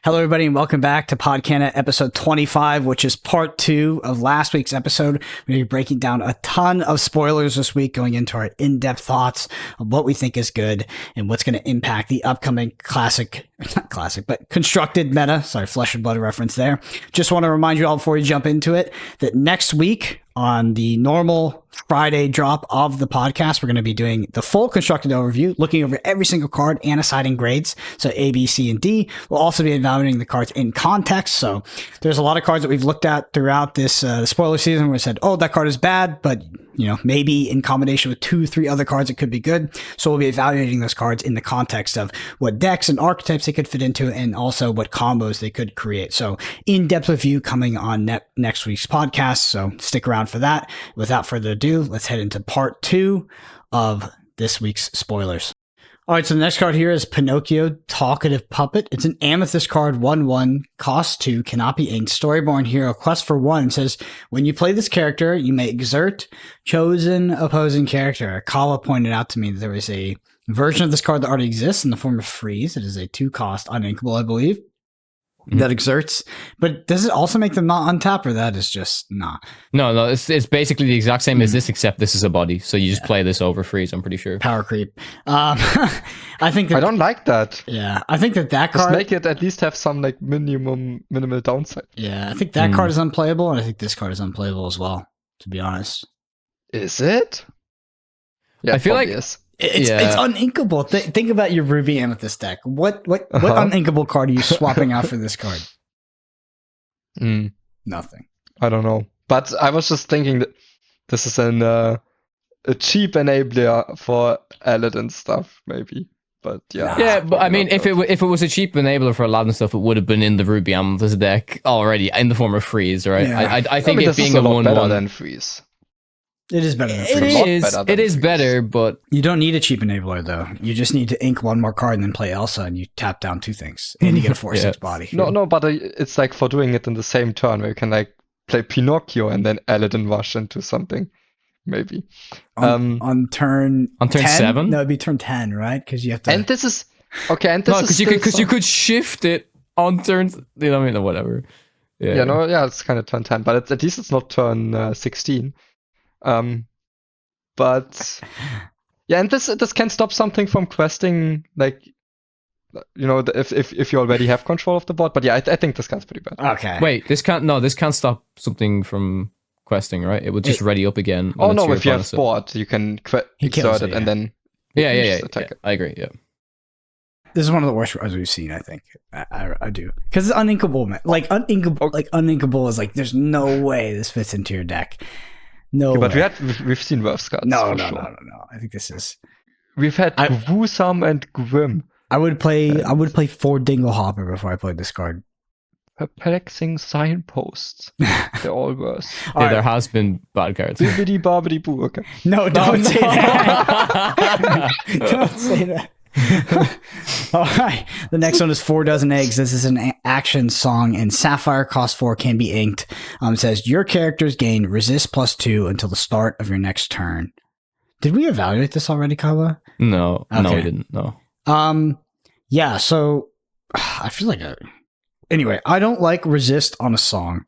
Hello, everybody, and welcome back to Podcana episode 25, which is part 2 of last week's episode. We're going to be breaking down a ton of spoilers this week, going into our in-depth thoughts of what we think is good and what's going to impact the upcoming but constructed meta. Sorry, Flesh and Blood reference there. Just want to remind you all before we jump into it that next week, on the normal Friday drop of the podcast, we're going to be doing the full constructed overview, looking over every single card and assigning grades. So A, B, C, and D. We'll also be evaluating the cards in context. So there's a lot of cards that we've looked at throughout this spoiler season where we said, oh, that card is bad, but maybe in combination with 2-3 other cards, it could be good. So we'll be evaluating those cards in the context of what decks and archetypes they could fit into, and also what combos they could create. So in-depth review coming on next week's podcast. So stick around for that. Without further ado, let's head into part 2 of this week's spoilers. All right, so the next card here is Pinocchio, Talkative Puppet. It's an Amethyst card, 1/1, cost 2, cannot be inked. Storyborn hero, quest for 1. It says, when you play this character, you may exert chosen opposing character. Kawa pointed out to me that there was a version of this card that already exists in the form of Freeze. It is a 2-cost uninkable, I believe, that exerts. But does it also make them not untap, or that is just not? No, it's basically the exact same as this, except this is a body. So you just play this over Freeze, I'm pretty sure. Power creep. I think that, I don't like that. Yeah, I think that card... Just make it at least have some like minimal downside. Yeah, I think that card is unplayable, and I think this card is unplayable as well, to be honest. Is it? Yeah, I feel like... It's uninkable. Think about your Ruby Amethyst deck. What uninkable card are you swapping out for this card? Nothing. I don't know. But I was just thinking that this is a cheap enabler for Aladdin stuff, maybe. But yeah. Yeah, but I mean, if it was a cheap enabler for Aladdin stuff, it would have been in the Ruby Amethyst deck already in the form of Freeze, right? Yeah. I think it being a 1/1 better than Freeze. It is better than Freeze. It is better, but you don't need a cheap enabler though. You just need to ink one more card and then play Elsa, and you tap down 2 things, and you get a 4/6 body. No, but it's like for doing it in the same turn where you can like play Pinocchio and then Aladdin rush into something, maybe. On turn 7? No, it'd be turn 10, right? Because you have to. And this is okay. And this because you could shift it on turns. Whatever. Yeah. It's kind of turn 10, but at least it's not turn 16. But yeah, and this can stop something from questing, like, if you already have control of the board. But yeah, I think this card's pretty bad. Okay. Wait, this can't stop something from questing, right? It would just ready up again. Oh no, if you have board, you can exert it and then attack it. I agree. Yeah. This is one of the worst cards we've seen, I think. I do. Because it's uninkable, man. Like, uninkable is like, there's no way this fits into your deck. No, but we've seen worse cards. No. I think this is. We've had Gwusam and Gwym. I would play 4 Dinglehopper before I played this card. Perplexing Signposts. They're all worse. There has been bad cards. Bibbidi bobbidi boo. Okay. No, don't say that. Don't say that. All right. The next one is 4 Dozen Eggs. This is an action song, and Sapphire cost 4, can be inked. It says your characters gain resist +2 until the start of your next turn. Did we evaluate this already, Kawa? No, okay. No, we didn't. No. Yeah. So I feel like anyway, I don't like resist on a song.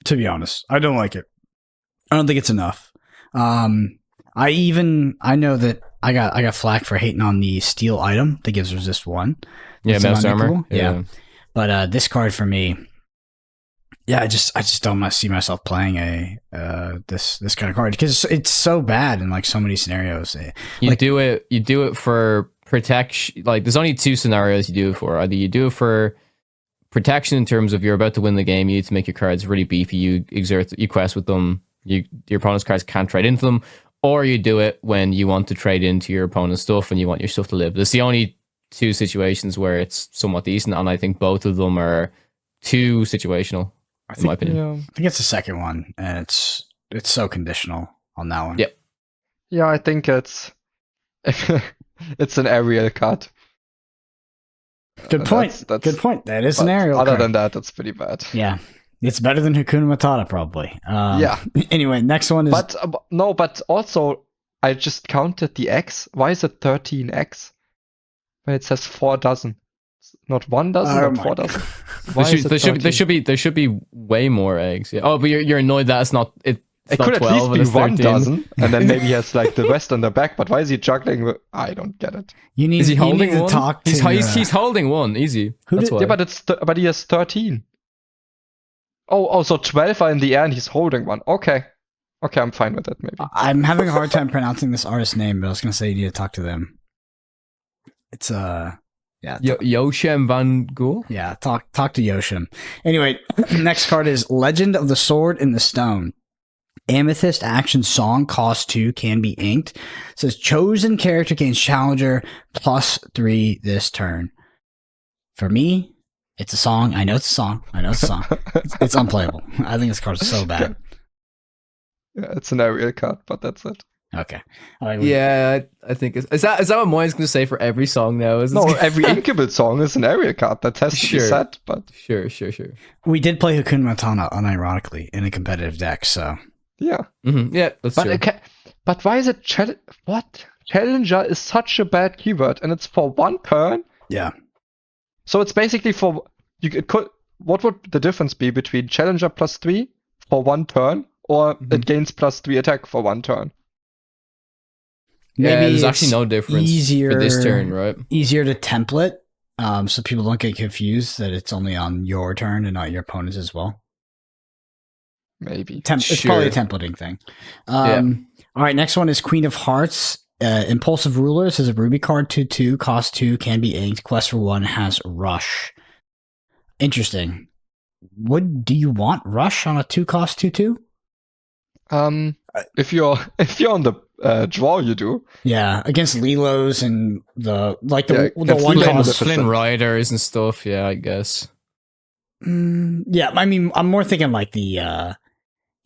To be honest, I don't like it. I don't think it's enough. I know that I got flack for hating on the steel item that gives resist 1. Yeah, Mouse Armor. Yeah. But this card for me, yeah, I just don't see myself playing this kind of card because it's so bad in like so many scenarios. You do it for protection. Like there's only 2 scenarios you do it for. Either you do it for protection in terms of you're about to win the game, you need to make your cards really beefy, you quest with them, your opponent's cards can't trade into them. Or you do it when you want to trade into your opponent's stuff and you want your stuff to live. There's the only 2 situations where it's somewhat decent, and I think both of them are too situational, in my opinion. Yeah. I think it's the second one, and it's so conditional on that one. Yep. Yeah, I think it's an aerial card. Good point. Good point. That is an aerial card. Other than that, it's pretty bad. Yeah. It's better than Hakuna Matata, probably. Yeah. Anyway, next one is... But also, I just counted the X. Why is it 13X? When it says 4 dozen. Not 1 dozen, Oh not my 4 dozen. There Why is it should, 13? there should be way more eggs. Yeah. Oh, but you're annoyed that it's not It not could at 12 least and be it's 1 13. dozen, and then maybe he has like the rest on the back. But why is he juggling? I don't get it. You need, Is he you holding need to one? talk to. He's holding one. Easy. Who That's did- why. Yeah, but he has 13. Oh, so 12 are in the air, and he's holding one. Okay, I'm fine with it. Maybe. I'm having a hard time pronouncing this artist's name, but I was gonna say you need to talk to them. It's yeah. Yoshem Van Gogh. Yeah, talk to Yoshim. Anyway, next card is Legend of the Sword in the Stone. Amethyst action song cost 2, can be inked. It says chosen character gains challenger +3 this turn. For me, it's a song. I know it's a song. It's unplayable. I think this card is so bad. Yeah, it's an aerial card, but that's it. Okay. All right, Yeah, I think is that what Moyen's going to say for every song now? Is No, every inkable song is an area card that has to be Sure. set. But Sure. we did play Hakuna Matata unironically in a competitive deck, so yeah, Yeah, that's true. but why is it what? Challenger is such a bad keyword, and it's for 1 turn. yeah. So it's basically for what would the difference be between Challenger +3 for 1 turn, or it gains +3 attack for 1 turn? Yeah, Maybe there's actually it's no difference easier for this turn, right? Easier to template, so people don't get confused that it's only on your turn and not your opponent's as well. Maybe. It's probably a templating thing. All right, next one is Queen of Hearts. Impulsive Ruler says a Ruby card 2/2, cost 2, can be inked. Quest for 1 has Rush. Interesting. Do you want Rush on a 2 cost 2/2? If you're on the draw, you do. Yeah, against Lilos and the Yeah, one Flynn cost. Flynn Flynn Riders and stuff. Yeah, I guess. Yeah, I mean, I'm more thinking like the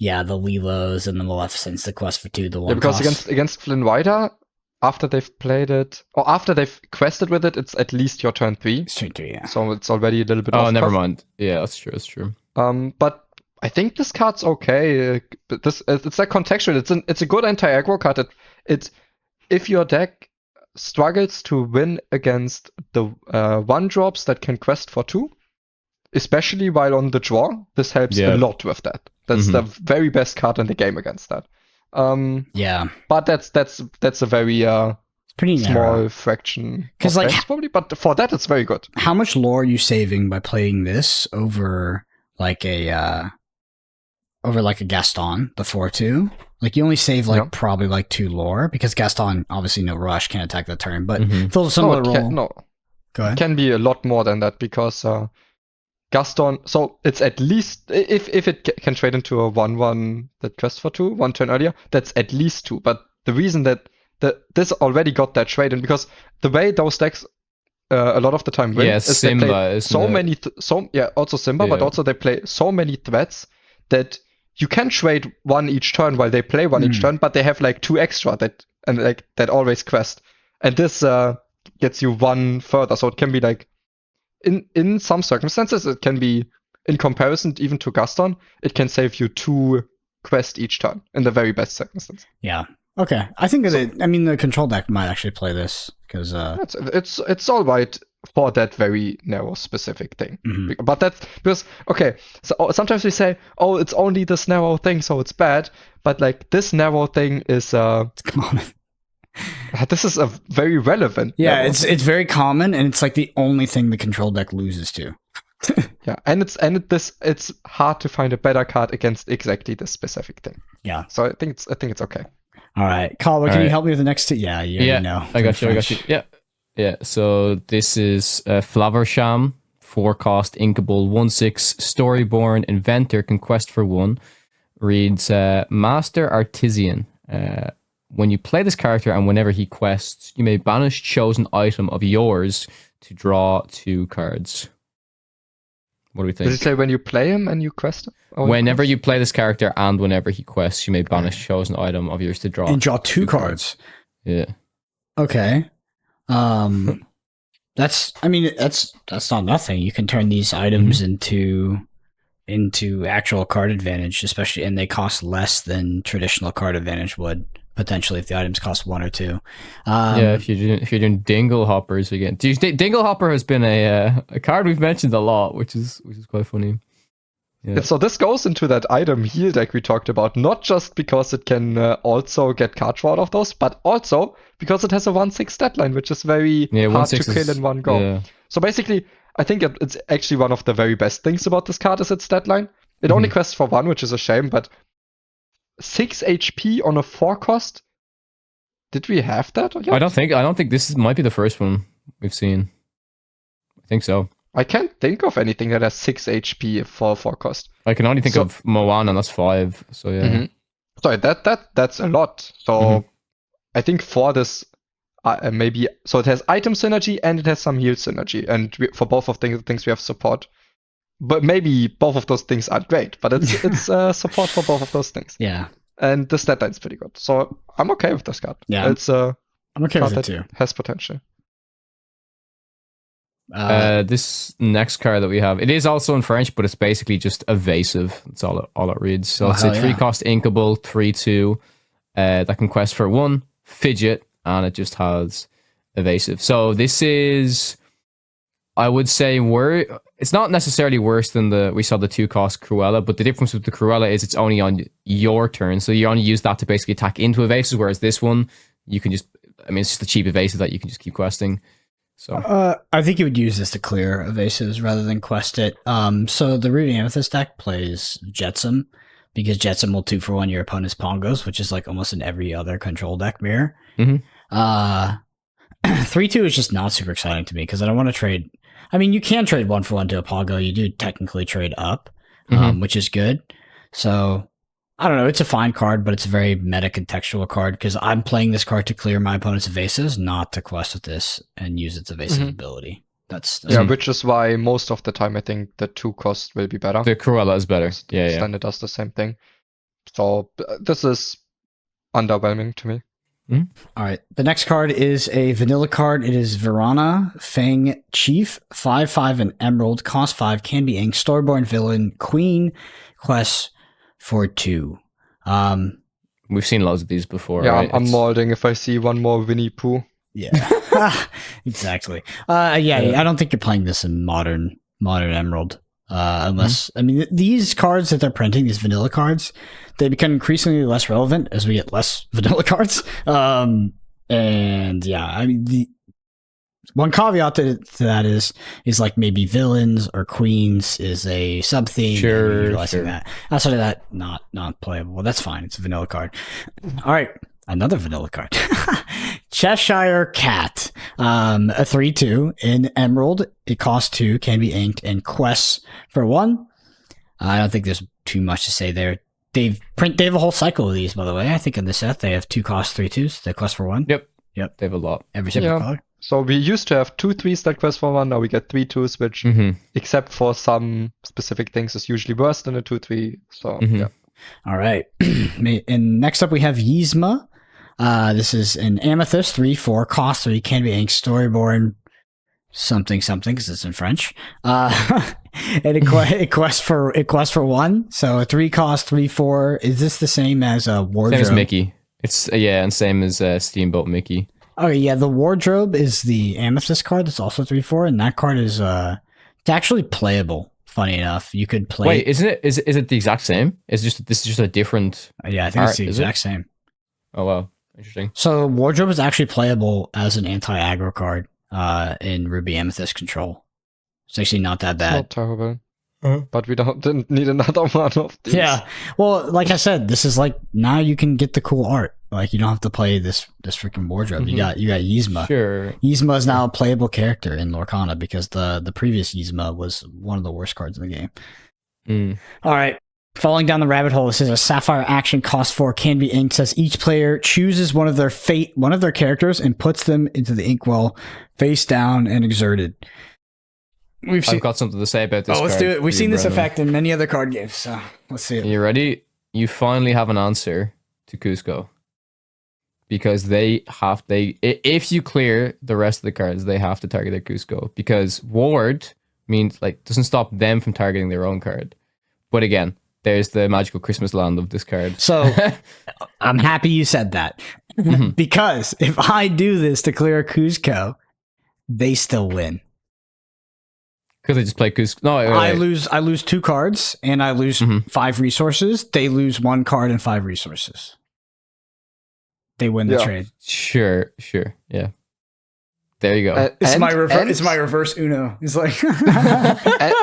Lilos and the Maleficents, the Quest for 2, the 1 Yeah, because cost. against Flynn Rider, after they've played it, or after they've quested with it, it's at least your turn 3. Straight 3, yeah. So it's already a little bit Oh, off never cost. mind. Yeah, that's true. But I think this card's okay. But it's like contextual. It's a good anti-aggro card. If your deck struggles to win against the 1-drops that can quest for 2, especially while on the draw, this helps Yeah. a lot with that. That's the very best card in the game against that. Yeah, But that's a very it's pretty small narrow. fraction. 'Cause, of like, decks probably, but for that it's very good. How much lore are you saving by playing this over like a Gaston, the 4/2? Like you only save Yeah. probably 2 lore because Gaston obviously no rush, can't attack the turn, but Mhm. fill a similar role. No, Go it ahead. can be a lot more than that because Gaston. So it's at least if it can trade into a 1/1 that quests for 2 1 turn earlier, that's at least 2. But the reason that this already got that trade in, because the way those decks a lot of the time win Yeah, is they Simba, play isn't so it? many also Simba, but Yeah. also they play so many threats that you can trade 1 each turn while they play 1 each turn, but they have 2 extra that always quest, and this gets you 1 further. So it can be in some circumstances it can be, in comparison even to Gaston, it can save you 2 quest each turn in the very best circumstance. Yeah. Okay. I think the control deck might actually play this because It's all right for that very narrow specific thing. Mhm. But that's because so sometimes we say, oh, it's only this narrow thing, so it's bad. But this narrow thing is come on. this is a very relevant. Yeah, narrow it's thing. very common and it's the only thing the control deck loses to. Yeah, and it's hard to find a better card against exactly this specific thing. Yeah. So I think it's okay. All right, Kawa, can All you right. help me with the next 2? Yeah, you already know. I got you. French. Yeah. So this is Flaversham, 4 cost, inkable, 1/6, Storyborn, Inventor, can quest for 1. Reads Master Artisan. When you play this character and whenever he quests, you may banish chosen item of yours to draw 2 cards. What do we Did you think? say when you play him and you quest him? Oh, Whenever you play this character and whenever he quests, you may banish chosen item of yours to draw. And draw 2 cards. Yeah. Okay. That's not nothing. You can turn these items into actual card advantage, especially, and they cost less than traditional card advantage would. potentially if the items cost 1 or 2. Yeah, if you're doing Dingle Hoppers again. Dingle Hopper has been a card we've mentioned a lot, which is quite funny. Yeah. So this goes into that item heal deck we talked about, not just because it can also get card draw out of those, but also because it has a 1/6 deadline, which is very hard to kill in one go. Yeah. So basically, I think it's actually one of the very best things about this card is its deadline. It only quests for 1, which is a shame, but 6 HP on a 4 cost. Did we have that? Yet? I don't think this might be the first one we've seen. I think so. I can't think of anything that has 6 HP for 4 cost. I can only think of Moan, and that's 5. So yeah. Mm-hmm. Sorry, that's a lot. So I think for this, maybe so it has item synergy and it has some heal synergy, and for both of the things we have support. But maybe both of those things aren't great, but it's support for both of those things. Yeah. And this deadline's pretty good, so I'm okay with this card. Yeah, it's I'm okay with it too. Has potential. This next card that we have, it is also in French, but it's basically just evasive. That's all it reads. So it's a 3-cost inkable 3/2 that can quest for 1 fidget, and it just has evasive. So this is, I would say, it's not necessarily worse than we saw the 2-cost Cruella, but the difference with the Cruella is it's only on your turn, so you only use that to basically attack into evasive, whereas this one you can just, it's just a cheap evasive that you can just keep questing. So I think you would use this to clear evasives rather than quest it. So the Ruby Amethyst deck plays Jetsam, because Jetsam will 2-for-1 your opponent's Pongos, which is like almost in every other control deck mirror. 3/2 is just not super exciting to me because I don't want to trade. I mean, you can trade 1-for-1 to a Pongo. You do technically trade up, which is good. So I don't know. It's a fine card, but it's a very meta contextual card because I'm playing this card to clear my opponent's evasives, not to quest with this and use its evasive ability. That's which is why most of the time I think the 2 cost will be better. The Cruella is better. Then it does the same thing. So this is underwhelming to me. All right. The next card is a vanilla card. It is Verana Fang Chief, 5/5 and Emerald, cost 5, can be inked, Storyborn villain, queen, quest for 2. We've seen loads of these before. Yeah, right? I'm molding if I see one more Winnie Pooh. Yeah, exactly. I don't think you're playing this in modern Emerald. Unless, these cards that they're printing, these vanilla cards, they become increasingly less relevant as we get less vanilla cards. The one caveat to that is like maybe villains or queens is a sub theme. Sure. That. Outside of that, not playable. Well, that's fine. It's a vanilla card. All right. Another vanilla card. Cheshire Cat. A 3/2 in Emerald. It costs 2, can be inked, and quests for 1. I don't think there's too much to say there. They have a whole cycle of these, by the way. I think in the set they have 2 cost 3/2s. They quest for 1. Yep. They have a lot. Every single color. So we used to have 2 3s that quest for 1. Now we get 3 2s, which, except for some specific things, is usually worse than a 2/3. So yeah. All right. And next up we have Yzma. This is an Amethyst 3/4, cost 3, can be inked, Storyborn something because it's in French. And it quests for 1. So a 3 cost 3/4. Is this the same as a Wardrobe? Same as Mickey. It's and same as Steamboat Mickey. Okay, yeah, the Wardrobe is the Amethyst card that's also 3/4, and that card is it's actually playable. Funny enough, you could play. Wait, isn't it? Is it the exact same? This is just a different. Yeah, I think it's the exact same. Oh wow, interesting. So Wardrobe is actually playable as an anti-aggro card in Ruby Amethyst control. It's actually not that bad. Not terrible. But we didn't need another one of these. Yeah. Well, like I said, this is like, now you can get the cool art. Like, you don't have to play this freaking Wardrobe. You got Yzma. Sure. Yzma is now a playable character in Lorcana because the previous Yzma was one of the worst cards in the game. All right. Falling down the rabbit hole, this is a Sapphire action, cost 4, can be inked. Says each player chooses one of their characters and puts them into the inkwell face down and exerted. I've got something to say about this. Let's do it. We've seen this effect in many other card games, so let's see it. You ready? You finally have an answer to Cusco. Because if you clear the rest of the cards, they have to target their Cusco. Because Ward means, like, doesn't stop them from targeting their own card. But again, there's the magical Christmas land of this card. So I'm happy you said that because if I do this to clear Cusco, they still win. Because they just play Cusco. No, I lose 2 cards and I lose 5 resources. They lose 1 card and 5 resources. They win the trade. Sure. Yeah. There you go. It's my reverse Uno. It's like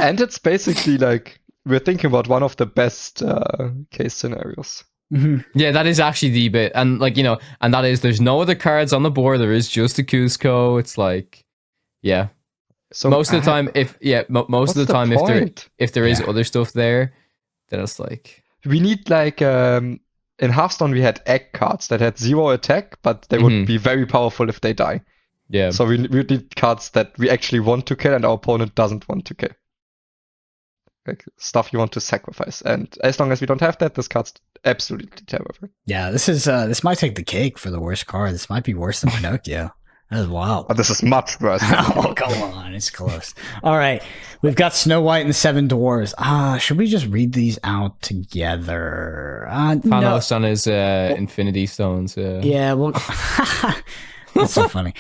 and it's basically like we're thinking about one of the best case scenarios. Yeah, that is actually the bit. And like, and that is there's no other cards on the board. There is just a Cusco. It's like, yeah. So most of the time, if there is other stuff there, then it's like we need like in Hearthstone we had egg cards that had 0 attack, but they would be very powerful if they die. Yeah. So we need cards that we actually want to kill and our opponent doesn't want to kill. Like stuff you want to sacrifice. And as long as we don't have that, this card's absolutely terrible. Yeah, this might take the cake for the worst card. This might be worse than Pinocchio. That is wild. Oh, this is much worse. Oh, come on. It's close. All right. We've got Snow White and the 7 Dwarves. Should we just read these out together? Panos on his Infinity Stones. Yeah, well, that's so funny.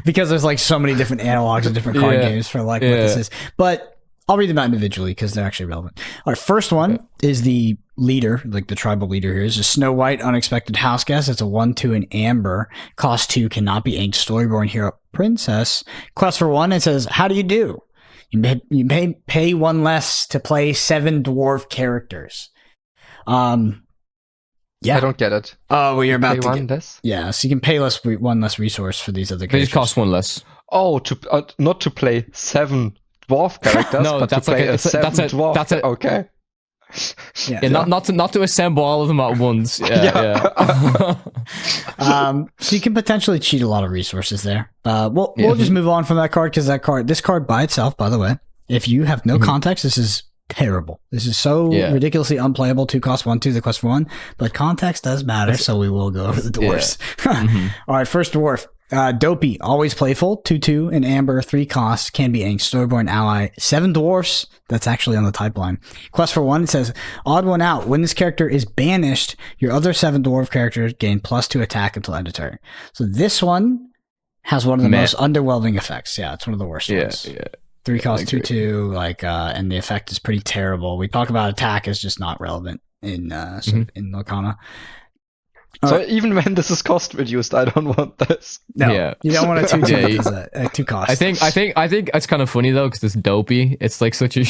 Because there's like so many different analogs of different card games for like what this is. But I'll read them out individually because they're actually relevant. All right, first one is the leader, like the tribal leader here, is a Snow White Unexpected House Guest. It's a 1/2 in Amber. Cost 2, cannot be inked. Storyborn Hero Princess. Quest for 1, it says, how do you do? You may pay 1 less to play 7 dwarf characters. Yeah. I don't get it. Oh, well, you're about pay to one get... less? Yeah, so you can pay 1 less resource for these other They characters. just cost 1 less. Oh, not to play 7 dwarf characters, no, but that's to play like a 7 dwarf. That's it. Okay. Yeah, not to assemble all of them at once. Yeah. So you can potentially cheat a lot of resources there. We'll just move on from that card because this card by itself, by the way, if you have no context, this is terrible. This is so ridiculously unplayable. 2 cost 1/2, the quest for 1, but context does matter, so we will go over the dwarfs. All right, first dwarf. Dopey, always playful, 2/2 in Amber, 3 costs, can be inked, Storyborn ally, 7 dwarfs. That's actually on the type line. Quest for 1, it says, odd one out. When this character is banished, your other 7 dwarf characters gain +2 attack until end of turn. So this one has one of the most underwhelming effects. Yeah, it's one of the worst ones. Yeah. 3 costs 2/2, and the effect is pretty terrible. We talk about attack is just not relevant in in Lorcana. So even when this is cost reduced, I don't want this. No, you don't want a 2/2 2 cost. I think it's kind of funny though because it's Dopey. It's like such a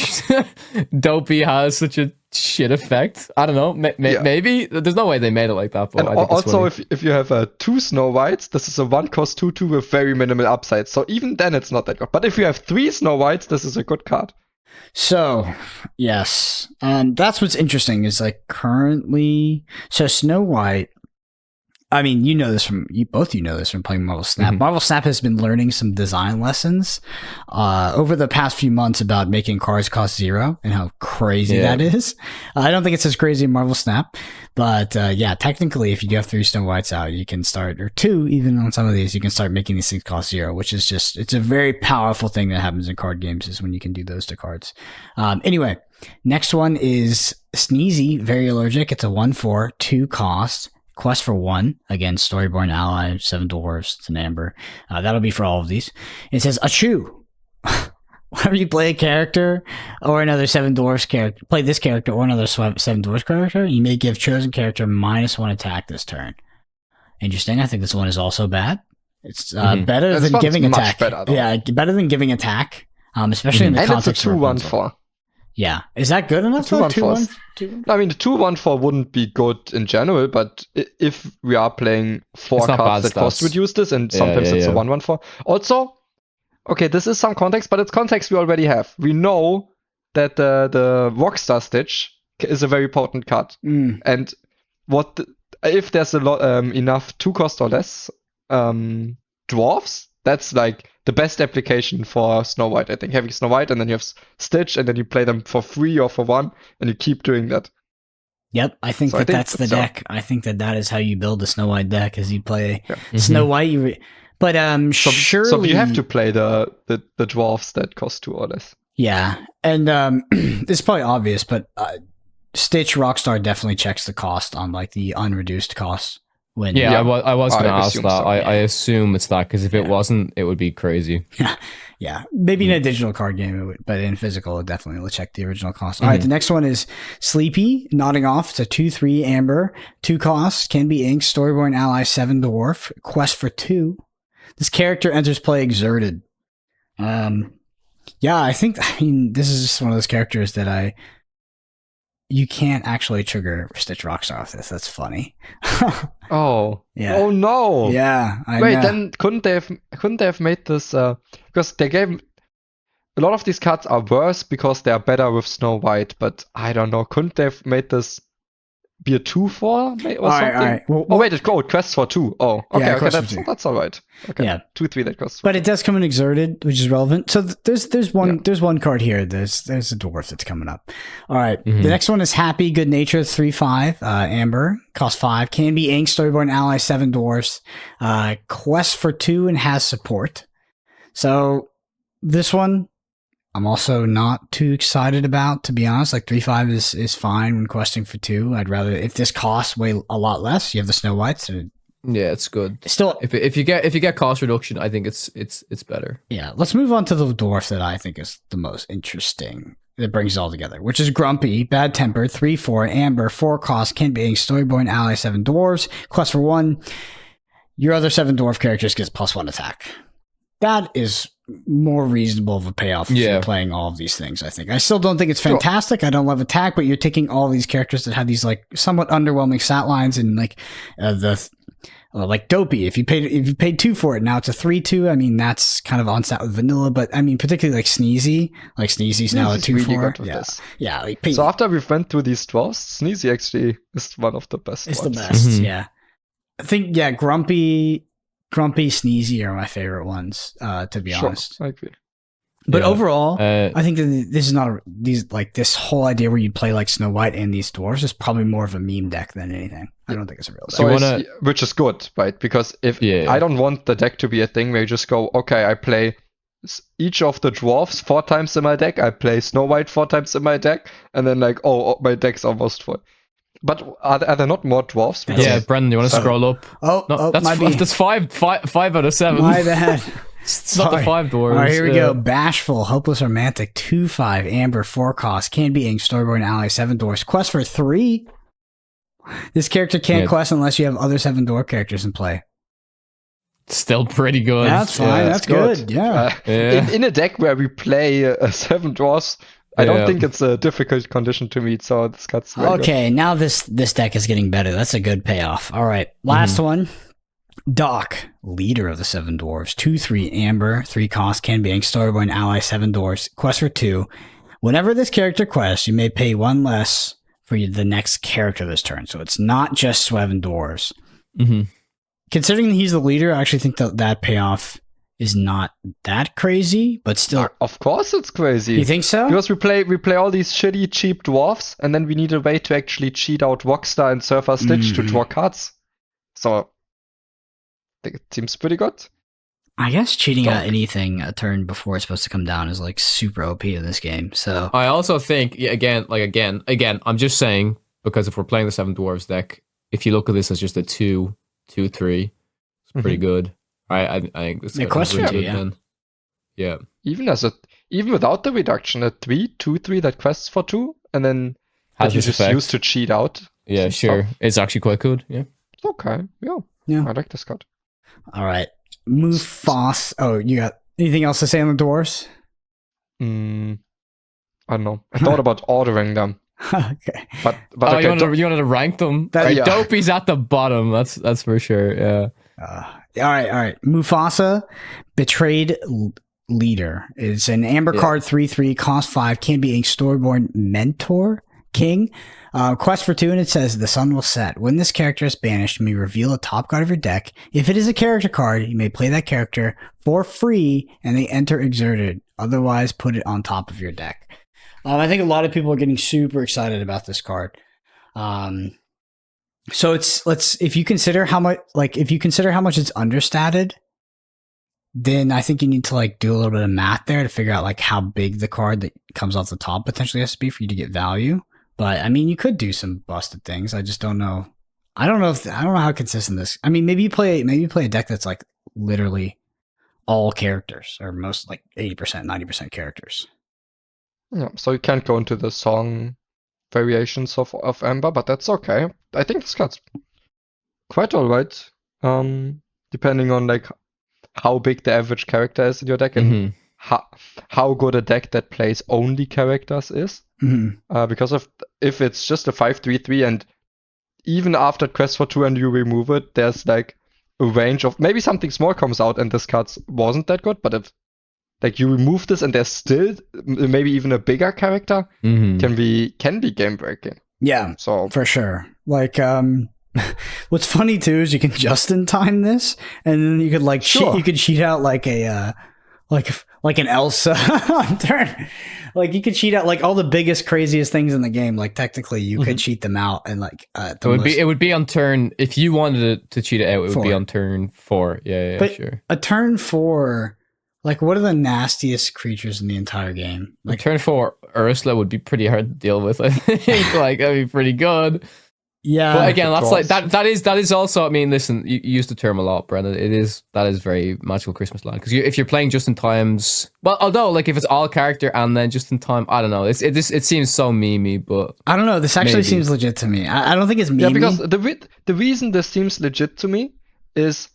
Dopey has such a shit effect. I don't know. Maybe there's no way they made it like that. But and I think also, if you have 2 Snow Whites, this is a 1 cost 2/2 with very minimal upside. So even then, it's not that good. But if you have 3 Snow Whites, this is a good card. So yes, that's what's interesting. Is like currently, so Snow White. I mean, you know this from playing Marvel Snap. Marvel Snap has been learning some design lessons over the past few months about making cards cost 0 and how crazy that is. I don't think it's as crazy in Marvel Snap, but technically, if you do have 3 Snow Whites out, you can start, or 2 even on some of these, you can start making these things cost 0, which is it's a very powerful thing that happens in card games is when you can do those to cards. Anyway, next one is Sneezy, very allergic. It's a 1/4, 2 cost. Quest for 1, again, Storyborn ally, 7 dwarves, it's an Amber. That'll be for all of these. It says, Achoo! Whenever you play a character or another 7 dwarfs character, play this character or another 7 dwarfs character, you may give chosen character -1 attack this turn. Interesting. I think this one is also bad. It's better than giving attack. Better than giving attack, especially in the context of 2/1/4. Yeah. Is that good enough? 2/1/4. I mean, the 2/1/4 wouldn't be good in general, but if we are playing 4 cards that cost reduce this, and sometimes it's a 1/1/4. Also, okay, this is some context, but it's context we already have. We know that the Rockstar Stitch is a very potent card. And if there's enough 2 cost or less dwarfs, that's like the best application for Snow White, I think. Having Snow White, and then you have Stitch, and then you play them for 3 or for 1, and you keep doing that. Yep, I think that's the deck. I think that is how you build a Snow White deck, is you play Snow White. But surely... So you have to play the dwarfs that cost 2 or less. Yeah, and it's probably obvious, but Stitch Rockstar definitely checks the cost on like the unreduced cost. When Yeah, I was going to I ask assume that. so, I assume it's that because if it wasn't, it would be crazy. yeah, maybe in a digital card game, it would, but in physical, it definitely will check the original cost. All right, the next one is Sleepy, nodding off. It's a 2/3 Amber, 2 costs, can be inked, Storyborn ally 7 dwarf, quest for 2. This character enters play exerted. Yeah, I mean, this is just one of those characters that you can't actually trigger Stitch Rockstar off this. That's funny. Oh. Yeah. Oh no. Yeah. Wait, then couldn't they have made this because they gave a lot of these cards are worse because they are better with Snow White, but I don't know, couldn't they have made this be a 2/4 or something? All right. Well, wait, it quests for 2. Oh, okay, Yeah, okay, quests for 2. that's all right. Okay, Yeah. 2/3 that costs. But it does come in exerted, which is relevant. So there's one card here. There's a dwarf that's coming up. All right. The next one is Happy Good Nature 3/5 Amber, cost 5, can be inked, Storyborn ally 7 dwarfs, quest for 2 and has support. So this one I'm also not too excited about, to be honest. Like 3/5 is fine when questing for 2. I'd rather, if this costs way a lot less, you have the Snow Whites. Yeah, it's good. Still, if you get cost reduction, I think it's better. yeah. Let's move on to the dwarf that I think is the most interesting. That brings it all together, which is Grumpy, Bad Temper, 3/4 Amber, 4 cost, can be inked, Storyborn ally 7 dwarves, quest for 1. Your other 7 dwarf characters gets +1 attack. That is more reasonable of a payoff if you're playing all of these things, I think. I still don't think it's fantastic. Sure. I don't love attack, but you're taking all these characters that have these like somewhat underwhelming stat lines and like like Dopey. If you paid 2 for it, now it's a 3/2. I mean, that's kind of on stat with vanilla, but I mean, particularly like Sneezy. Like Sneezy's now a 2/4. Really yeah. Like, so after we've went through these dwarfs, Sneezy actually is one of the best. It's ones. The best, yeah. I think Grumpy, Sneezy are my favorite ones, to be honest. I agree. But overall, I think that this is not this whole idea where you play like Snow White and these dwarves is probably more of a meme deck than anything. I don't think it's a real deck. So which is good, right? Because if I don't want the deck to be a thing where you just go, okay, I play each of the dwarves 4 times in my deck, I play Snow White 4 times in my deck, and then like, oh my deck's almost full. But are there not more dwarves? Yeah, Brendan, you want to scroll up? That's 5 out of 7. My bad. It's not the 5 dwarves. All right, here we go. Bashful, Hopeless Romantic, 2/5 Amber, 4 cost, can be inked, Storyborn ally 7 dwarfs, quest for 3. This character can't quest unless you have other 7 dwarf characters in play. Still pretty good. That's fine. That's good. Yeah. In a deck where we play 7 dwarfs, I don't think it's a difficult condition to meet, so this card's okay, good. Now this deck is getting better. That's a good payoff. All right, last one. Doc, leader of the 7 dwarves, 2/3 Amber, 3 cost, can be inked, Storyborn ally 7 dwarves, quest for 2. Whenever this character quests, you may pay 1 less for the next character this turn. So it's not just 7 dwarves. Considering he's the leader, I actually think that payoff is not that crazy, but still. Of course it's crazy. You think so? Because we play all these shitty, cheap dwarfs, and then we need a way to actually cheat out Rockstar and Surfer Stitch to draw cards. So, I think it seems pretty good. I guess cheating out anything a turn before it's supposed to come down is like super OP in this game. So I also think, again, I'm just saying, because if we're playing the 7 dwarves deck, if you look at this as just a 2/3, it's pretty good. I think this question too, yeah. Even without the reduction, a 2/3 that quests for 2, and then has you just use to cheat out. Yeah, sure. Stuff. It's actually quite good. Yeah. Okay. Yeah. I like this card. All right. Mufasa. Oh, you got anything else to say on the dwarves? I don't know. I thought about ordering them. Okay. But you wanted to rank them? Dopey's at the bottom. That's for sure. Yeah. All right. Mufasa, Betrayed Leader. It's an Amber card, 3/3, cost 5, can be inked, Storyborn Mentor King. Quest for 2, and it says, the sun will set. When this character is banished, you may reveal a top card of your deck. If it is a character card, you may play that character for free, and they enter exerted. Otherwise, put it on top of your deck. I think a lot of people are getting super excited about this card. So if you consider how much it's understated, then I think you need to like do a little bit of math there to figure out like how big the card that comes off the top potentially has to be for you to get value. But I mean, you could do some busted things. I just don't know. I don't know how consistent this. I mean, maybe you play a deck that's like literally all characters, or most like 80%, 90% characters. Yeah, so you can't go into the song variations of Amber, but that's okay. I think this card's quite alright. Depending on like how big the average character is in your deck and how good a deck that plays only characters is. Because if it's just a 5/3/3 and even after Quest for 2 and you remove it, there's like a range of maybe something small comes out and this card wasn't that good, but if like you remove this and there's still maybe even a bigger character, can be game breaking. Yeah, so for sure. Like what's funny too is you can just in time this, and then you could like you could cheat out like a like an Elsa on turn. Like you could cheat out like all the biggest, craziest things in the game. Like technically, you could cheat them out, and like it would be on turn. If you wanted to cheat it out, it would be on turn 4. Yeah, but sure. A turn 4. Like, what are the nastiest creatures in the entire game? Like turn 4, Ursula would be pretty hard to deal with. I think like that'd be pretty good. Yeah, but again, that's like that is also. I mean, listen, you use the term a lot, Brendan. That is very magical Christmas land, because if you're playing just in times, well, although like if it's all character and then just in time, I don't know. It seems so memey, but I don't know. This actually seems legit to me. I don't think it's memey. Yeah, because the reason this seems legit to me is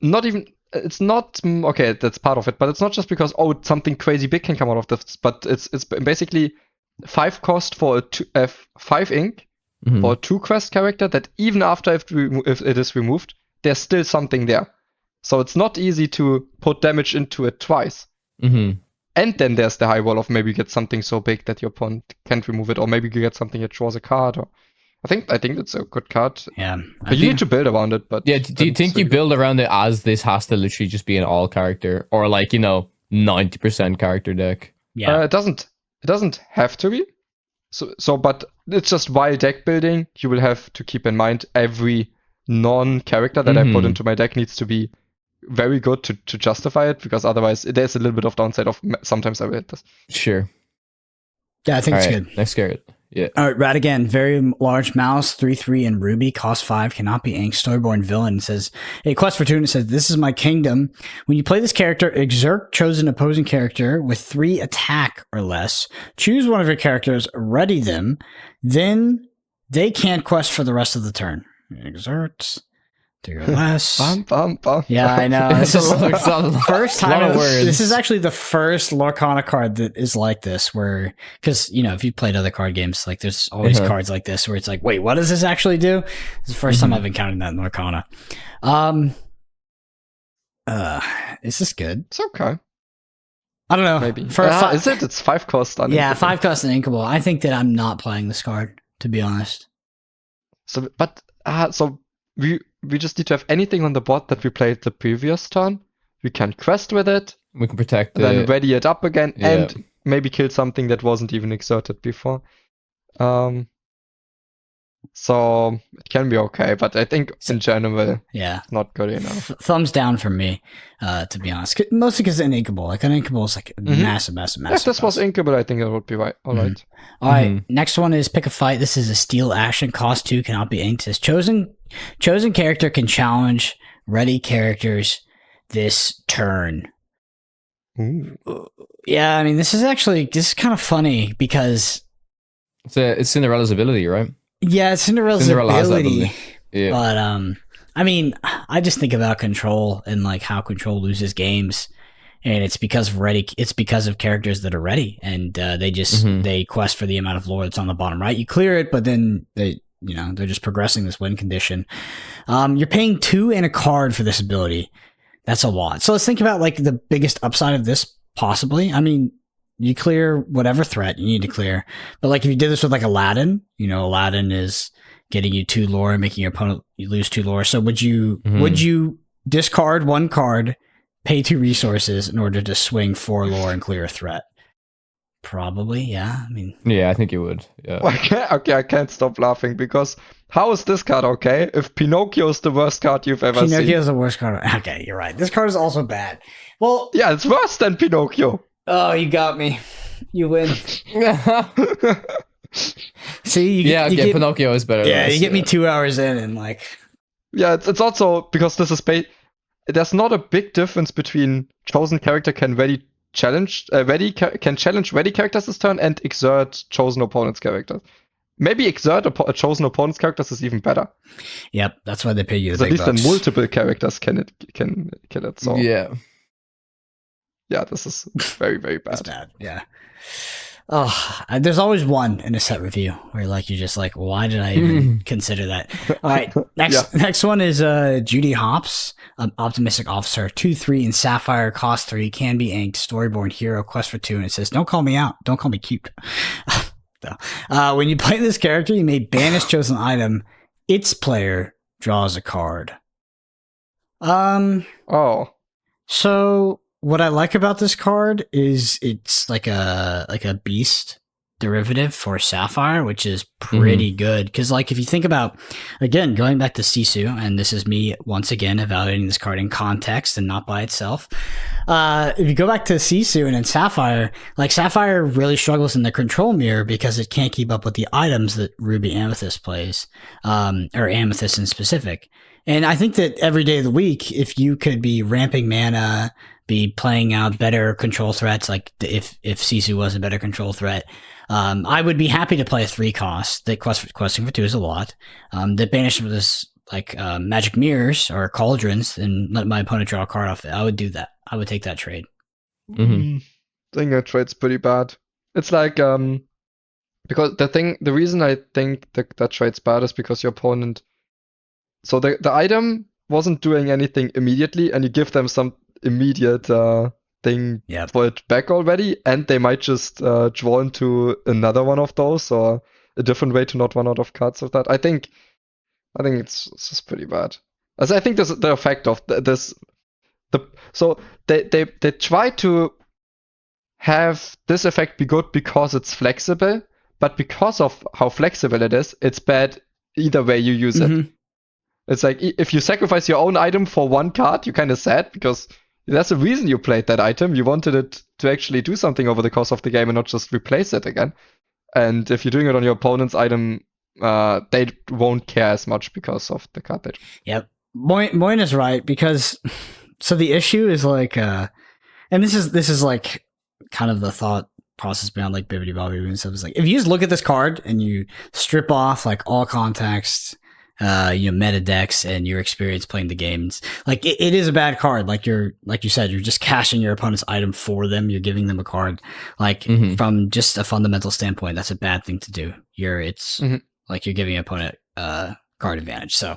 not even. It's not okay. That's part of it, but it's not just because something crazy big can come out of this. But it's basically 5 cost for a 5 ink. For a 2 quest character that even after if it is removed, there's still something there. So it's not easy to put damage into it twice. And then there's the high wall of maybe you get something so big that your opponent can't remove it, or maybe you get something that draws a card. Or I think it's a good card. Yeah, but you need to build around it. But yeah, do you think you build around it as this has to literally just be an all character, or like 90% character deck? Yeah, it doesn't have to be. So, but it's just while deck building, you will have to keep in mind every non-character that I put into my deck needs to be very good to justify it, because otherwise there's a little bit of downside of sometimes I will hit this. Sure. Yeah, I think it's good. Next card. Yeah. All right, Radigan, very large mouse, 3/3 and ruby, cost 5, cannot be inked. Storyborn villain says, a quest for 2, and it says, this is my kingdom. When you play this character, exert chosen opposing character with 3 attack or less. Choose one of your characters, ready them, then they can't quest for the rest of the turn. Exert. Do less. Yeah, I know. This is the first time. This is actually the first Lorcana card that is like this, where because if you played other card games, like there's always cards like this where it's like, wait, what does this actually do? It's the first time I've encountered that in Lorcana. Is this good? It's okay. I don't know. Maybe. Is it? It's 5 cost. Yeah, 5 cost and inkable. I think that I'm not playing this card, to be honest. So we just need to have anything on the board that we played the previous turn. We can quest with it. We can protect it. Then ready it up again and maybe kill something that wasn't even exerted before. So it can be okay, but I think in general, it's not good enough. Thumbs down from me, to be honest. Mostly because it's inkable. Like an inkable is like massive. If this was inkable, I think it would be right. All right. All right. Next one is pick a fight. This is a steel action, cost 2, cannot be inked. Says chosen character can challenge ready characters this turn. Ooh. Yeah, I mean this is kind of funny because it's Cinderella's ability, right? Yeah, it's Cinderella's ability. Yeah. But I mean, I just think about Control and like how Control loses games, and it's because of characters that are ready, and they just they quest for the amount of lore that's on the bottom right. You clear it, but then they're just progressing this win condition. You're paying 2 and a card for this ability. That's a lot. So let's think about like the biggest upside of this possibly. I mean, you clear whatever threat you need to clear. But like if you did this with like Aladdin, Aladdin is getting you 2 lore and making your opponent lose 2 lore. So would you discard 1 card, pay 2 resources in order to swing 4 lore and clear a threat? Probably, yeah. I mean, yeah, I think you would. Yeah. Okay, I can't stop laughing because how is this card okay if Pinocchio is the worst card you've ever seen? Pinocchio is the worst card. Okay, you're right. This card is also bad. Well, Yeah, it's worse than Pinocchio. oh, you got me. You win. See, you get, Pinocchio is better. yeah, than you us, get me 2 hours in, and like, Yeah, it's also because this is there's not a big difference between chosen character can challenge ready characters this turn and exert chosen opponent's characters. Maybe exert a chosen opponent's characters is even better. yep, that's why they pay you the So at big least bucks. then multiple characters can kill it. So Yeah. yeah, this is very, very It's bad. bad. Yeah. Oh, there's always one in a set review where you're just like, why did I even consider that? All right, next one is Judy Hopps, Optimistic Officer, 2/3 in Sapphire, cost 3, can be inked, Storyborn hero, quest for 2, and it says, don't call me out, don't call me cute. When you play this character, you may banish chosen item. Its player draws a card. Oh, So what I like about this card is it's like a beast derivative for Sapphire, which is pretty good. Because like if you think about, again, going back to Sisu, and this is me once again evaluating this card in context and not by itself. If you go back to Sisu and in Sapphire, like Sapphire really struggles in the control mirror because it can't keep up with the items that Ruby Amethyst plays, or Amethyst in specific. And I think that every day of the week, if you could be ramping mana, be playing out better control threats, like if Sisu was a better control threat, I would be happy to play a 3 cost. That questing for 2 is a lot. That banishes this like magic mirrors or cauldrons and let my opponent draw a card off it. I would do that. I would take that trade. I think that trade's pretty bad. It's like because the reason I think that trade's bad is because your opponent. So the item wasn't doing anything immediately, and you give them some immediate thing for it back already, and they might just draw into another one of those or a different way to not run out of cards of that. I think it's just pretty bad. As I think this the effect of this. So they try to have this effect be good because it's flexible, but because of how flexible it is, it's bad either way you use it. It's like if you sacrifice your own item for 1 card, you're kind of sad because there's a reason you played that item. You wanted it to actually do something over the course of the game and not just replace it again. And if you're doing it on your opponent's item, they won't care as much because of the card. Yep. Moyen is right because so the issue is like, and this is like kind of the thought process behind like Bibbidi Bobbidi and stuff. Is like if you just look at this card and you strip off like all context, meta decks and your experience playing the games, like it is a bad card. Like you said, you're just cashing your opponent's item for them. You're giving them a card. Like from just a fundamental standpoint, that's a bad thing to do. Like you're giving your opponent card advantage. So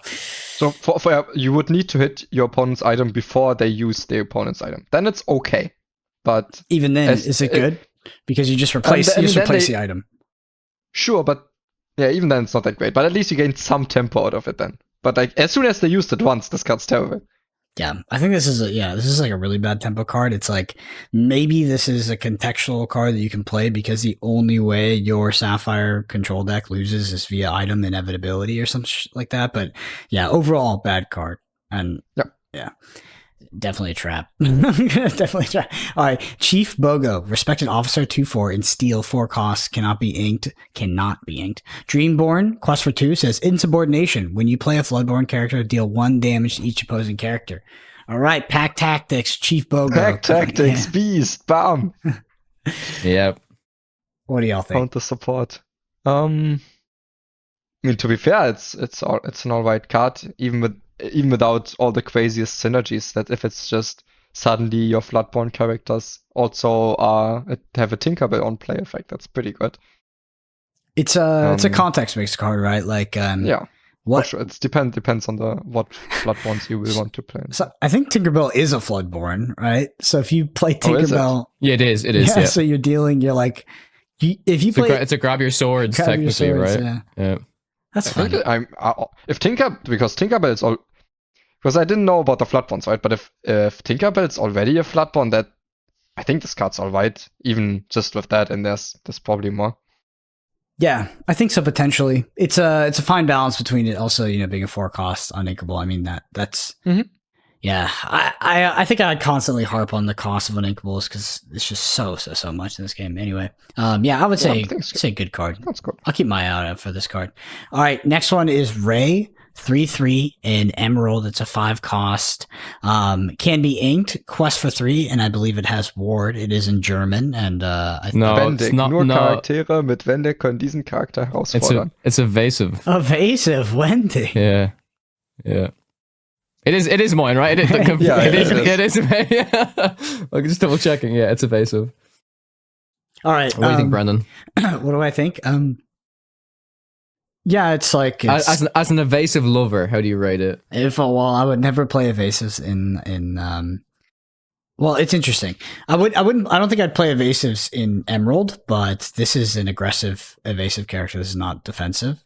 for you would need to hit your opponent's item before they use their opponent's item. Then it's okay. But even then, is it good? Because you just replace the item. Sure, but yeah, even then it's not that great. But at least you gain some tempo out of it then. But like as soon as they used it once, this card's terrible. Yeah, I think this is like a really bad tempo card. It's like maybe this is a contextual card that you can play because the only way your Sapphire control deck loses is via item inevitability or something like that. But yeah, overall bad card. And yeah. Definitely a trap. Definitely a trap. All right. Chief Bogo, respected officer, 2/4 in steel, 4 costs, cannot be inked. Dreamborn, quest for 2, says insubordination. When you play a Floodborn character, deal 1 damage to each opposing character. All right. Pack Tactics, Chief Bogo. Pack Tactics, Beast, bam. Yep. What do y'all think? Counter support. I mean, to be fair, it's an alright card, even without all the craziest synergies. That if it's just suddenly your Floodborn characters also have a Tinkerbell on play effect, that's pretty good. It's a context based card, right? Like what? Sure. It depends on what Floodborns you will want to play. So I think Tinkerbell is a Floodborn, right? So if you play Tinkerbell, it is. Yeah. So you're like, if you play, it's a grab your swords technically, right? Yeah. That's fine. Because Tinkerbell is all. Because I didn't know about the Floodborns, right? But if Tinkerbell is already a Floodborn, that I think this card's alright, even just with that, and there's probably more. Yeah, I think so potentially. It's a fine balance between it also, being a 4 cost uninkable. I mean that's Yeah, I think I constantly harp on the cost of Uninkables because it's just so much in this game. Anyway, yeah, I would say good card. That's good. I'll keep my eye out for this card. All right, next one is Ray 3/3 in Emerald. It's a 5 cost. Can be inked. Quest for 3, and I believe it has Ward. It is in German, and Wendig. Nur Charaktere mit Wendig können diesen Charakter herausfordern. It's evasive. Evasive Wendig. Yeah. It is Moyen, right? It is. Like, just double checking. Yeah, it's evasive. All right. What do you think, Brandon? What do I think? Yeah, it's like as an evasive lover, how do you rate it? I would never play evasives in well, it's interesting. I don't think I'd play evasives in Emerald, but this is an aggressive evasive character. This is not defensive.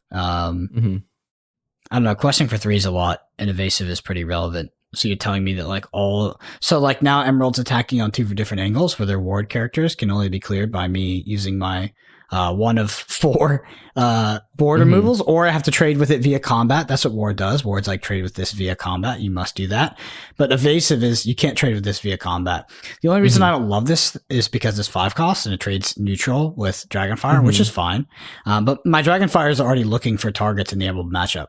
I don't know. Questing for 3 is a lot, and evasive is pretty relevant. So you're telling me that now Emerald's attacking on 2 different angles where their ward characters can only be cleared by me using my 1 of 4 board removals, or I have to trade with it via combat. That's what Ward does. Ward's like, trade with this via combat. You must do that. But evasive is, you can't trade with this via combat. The only reason I don't love this is because it's 5 costs and it trades neutral with Dragonfire, which is fine. But my Dragonfire is already looking for targets in the Emerald matchup,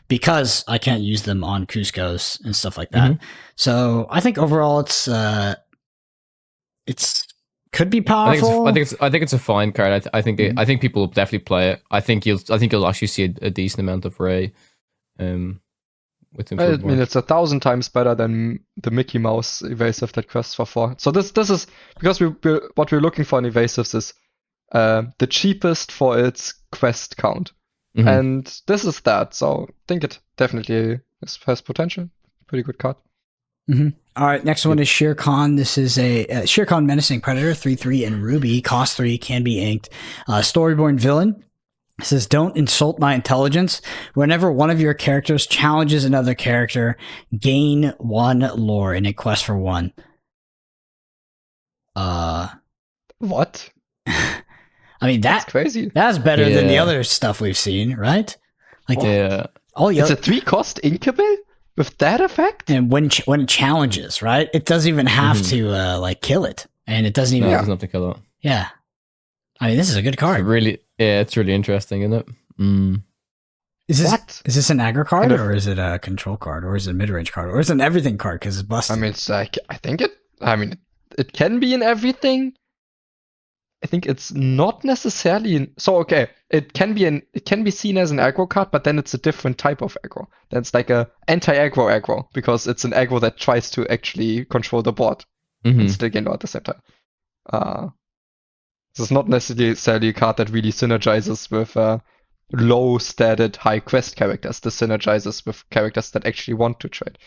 because I can't use them on Cusco's and stuff like that. So I think overall it's could be powerful. I think it's a fine card. I think people will definitely play it. I think you'll actually see a decent amount of Ray. With him. I mean, it's 1,000 times better than the Mickey Mouse evasive that quests for 4. So this is because what we're looking for in evasives is the cheapest for its quest count. And this is that, so I think it definitely has potential. Pretty good card. All right, next one is Shere Khan. This is a Shere Khan Menacing Predator, 3/3 in Ruby, cost 3, can be inked. Storyborn villain. It says, don't insult my intelligence. Whenever one of your characters challenges another character, gain 1 lore in a quest for 1. What? I mean, that's crazy. That's better than the other stuff we've seen, right? Like, it's a 3 cost inkable with that effect? And when it challenges, right? It doesn't even have to kill it, and it doesn't even. No, it doesn't have to kill it. Yeah, I mean, this is a good card. It's really interesting, isn't it? Is this an aggro card, or is it a control card, or is it a mid range card, or is it an everything card because it's busted? I mean, it's like it can be in everything. I think it's not necessarily it can be seen as an aggro card, but then it's a different type of aggro. That's like a anti-aggro because it's an aggro that tries to actually control the board and still gain lore at the same time. This is not necessarily a card that really synergizes with low statted high quest characters. This synergizes with characters that actually want to trade.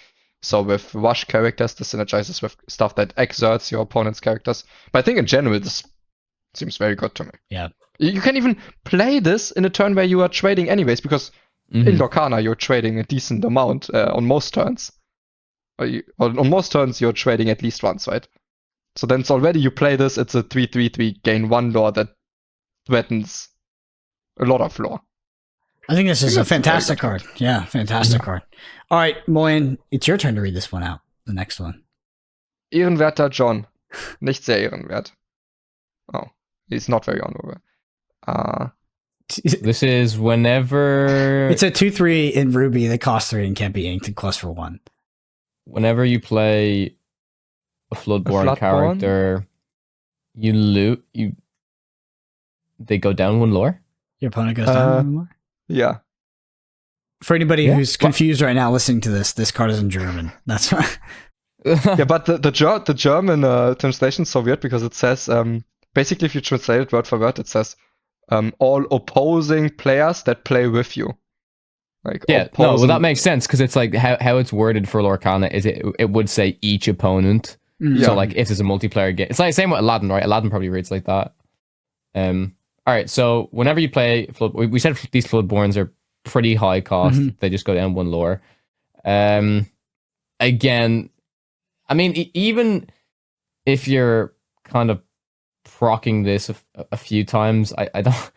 So with rush characters, this synergizes with stuff that exerts your opponent's characters. But I think in general, this seems very good to me. Yeah. You can even play this in a turn where you are trading anyways, because in Lorcana you're trading a decent amount on most turns. On most turns you're trading at least once, right? So then it's already you play this, it's a 3/3/3 gain 1 lore that threatens a lot of lore. I think this is a fantastic card. Yeah, fantastic card. All right, Moyen, it's your turn to read this one out. The next one. Ehrenwerter John. Nicht sehr ehrenwert. Oh, he's not very honorable. This is whenever... It's a 2/3 in Ruby that costs 3 and can't be inked and quest for 1. Whenever you play a Floodborn character, you loot... They go down 1 lore? Your opponent goes down 1 lore? Yeah. For anybody who's confused right now listening to this card is in German. That's why. Yeah, but the German translation is so weird because it says... basically, if you translate it word for word, it says all opposing players that play with you. Like that makes sense because it's like how it's worded for Lorcana is it would say each opponent. So like if there's a multiplayer game, it's like same with Aladdin, right? Aladdin probably reads like that. All right, so whenever you play we said these Floodborns are pretty high cost. They just go down 1 lore. Again, I mean, even if you're kind of procking this a few times, I don't.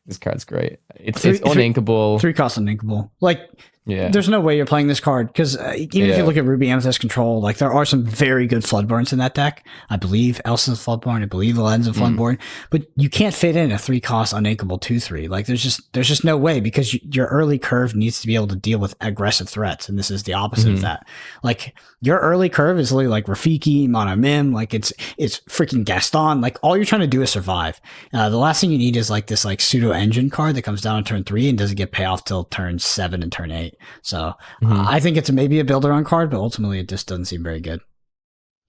This card's great. It's uninkable. 3 costs uninkable. Like Yeah. There's no way you're playing this card because even if you look at Ruby Amethyst Control, like there are some very good Floodborns in that deck. I believe Elsa's Floodborn, I believe the Lens of Floodborn, but you can't fit in a 3-cost uninkable 2/3. Like there's just no way because your early curve needs to be able to deal with aggressive threats, and this is the opposite of that. Like your early curve is literally like Rafiki, Mono Mim, like it's freaking Gaston. Like all you're trying to do is survive. The last thing you need is like this like pseudo engine card that comes down on turn 3 and doesn't get payoff till turn 7 and turn 8. So I think it's maybe a builder on card, but ultimately it just doesn't seem very good.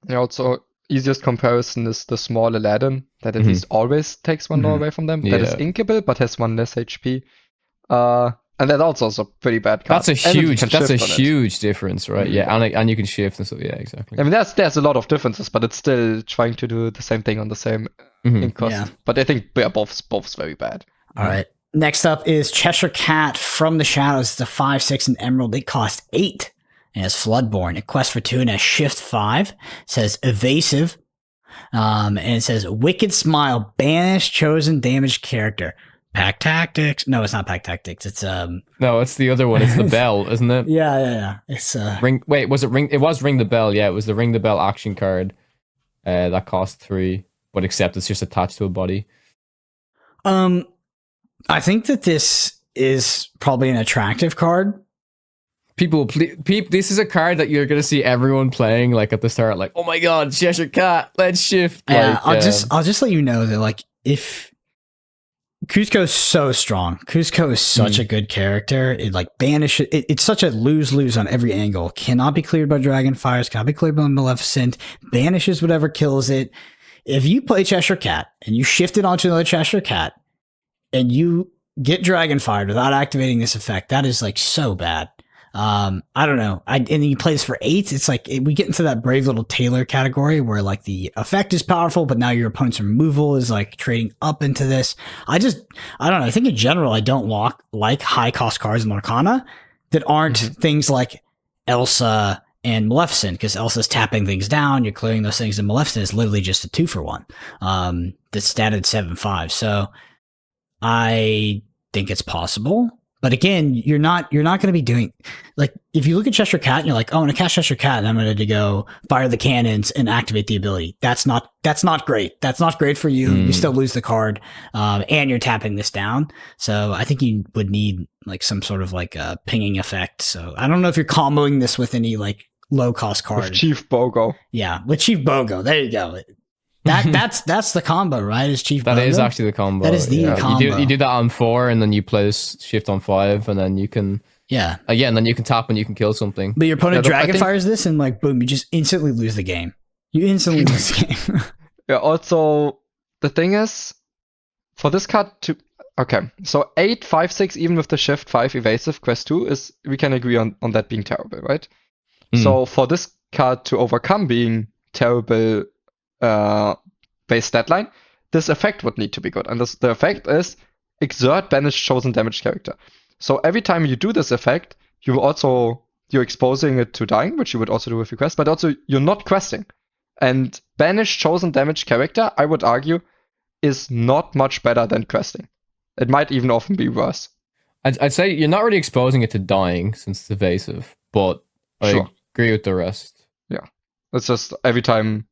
Yeah, also easiest comparison is the small Aladdin that at least always takes 1 law away from them. That is inkable but has 1 less HP. And that's also a pretty bad card. That's a huge difference, right? Yeah, and you can shift and so yeah, exactly. I mean, there's a lot of differences, but it's still trying to do the same thing on the same ink cost. Yeah. But I think both very bad. All right. Next up is Cheshire Cat from the Shadows. It's a 5/6 and Emerald. It costs 8 and has Floodborn. It quests for 2 and has Shift 5. It says Evasive. And it says Wicked Smile, banish chosen damaged character. Pack Tactics. No, it's not Pack Tactics. It's No, it's the other one. It's the bell, isn't it? Yeah. It's Ring. Wait, was it Ring? It was Ring the Bell. Yeah, it was the Ring the Bell action card. That cost 3, but except it's just attached to a body. I think that this is probably an attractive card. This is a card that you're gonna see everyone playing like at the start, like, oh my god, Cheshire Cat, let's shift. Like, I'll just let you know that like if Kuzco is so strong, Kuzco is such a good character. It like banishes. It's such a lose on every angle. Cannot be cleared by Dragonfires. Cannot be cleared by Maleficent. Banishes whatever kills it. If you play Cheshire Cat and you shift it onto another Cheshire Cat, and you get Dragonfired without activating this effect, that is like so bad. I don't know. And then you play this for 8. It's like we get into that Brave Little Tailor category where like the effect is powerful, but now your opponent's removal is like trading up into this. I don't know. I think in general, I don't like high cost cards in Lorcana that aren't things like Elsa and Maleficent, because Elsa's tapping things down, you're clearing those things, and Maleficent is literally just a 2-for-1. That's statted 7/5. So I think it's possible, but again, you're not going to be doing like if you look at Cheshire Cat and you're like, oh, I'm going to cast Cheshire Cat and I'm going to go fire the cannons and activate the ability. That's not great. That's not great for you. You still lose the card, and you're tapping this down. So I think you would need like some sort of like a pinging effect. So I don't know if you're comboing this with any like low cost card. With Chief Bogo. Yeah, with Chief Bogo. There you go. That's the combo, right? Is Chief Bogo? That is actually the combo. That is the combo. You do that on 4, and then you play shift on 5, and then you can and then you can tap and you can kill something. But your opponent Dragonfires this, and like boom, you just instantly lose the game. You instantly lose the game. Yeah. Also, the thing is, for this card to so 8, 5, 6, even with the Shift 5 evasive quest 2 is we can agree on that being terrible, right? So for this card to overcome being terrible. Base stat line, this effect would need to be good. And the effect is exert banish chosen damaged character. So every time you do this effect, you're exposing it to dying, which you would also do with your quest, but also you're not questing. And banish chosen damaged character, I would argue, is not much better than questing. It might even often be worse. I'd say you're not really exposing it to dying since it's evasive, but I agree with the rest. Yeah. It's just every time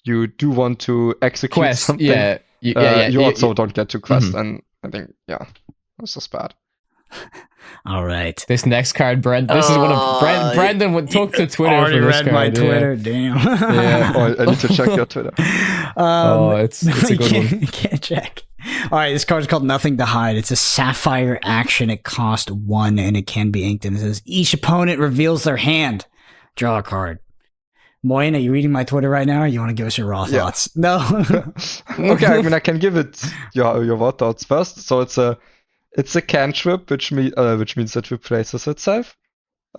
you do want to execute something, you also don't get to quest, and I think, it's just bad. All right. This next card, Brent. This is one of Brendan would talk to Twitter. Already for this read card, my Twitter. Damn. Yeah. I need to check your Twitter. It's a good one. You can't check. All right. This card is called Nothing to Hide. It's a sapphire action. It costs 1, and it can be inked. And it says each opponent reveals their hand. Draw a card. Moyen, are you reading my Twitter right now, or you want to give us your raw thoughts? No. Okay, I mean, I can give it your raw thoughts first. So it's a cantrip, which means it replaces itself,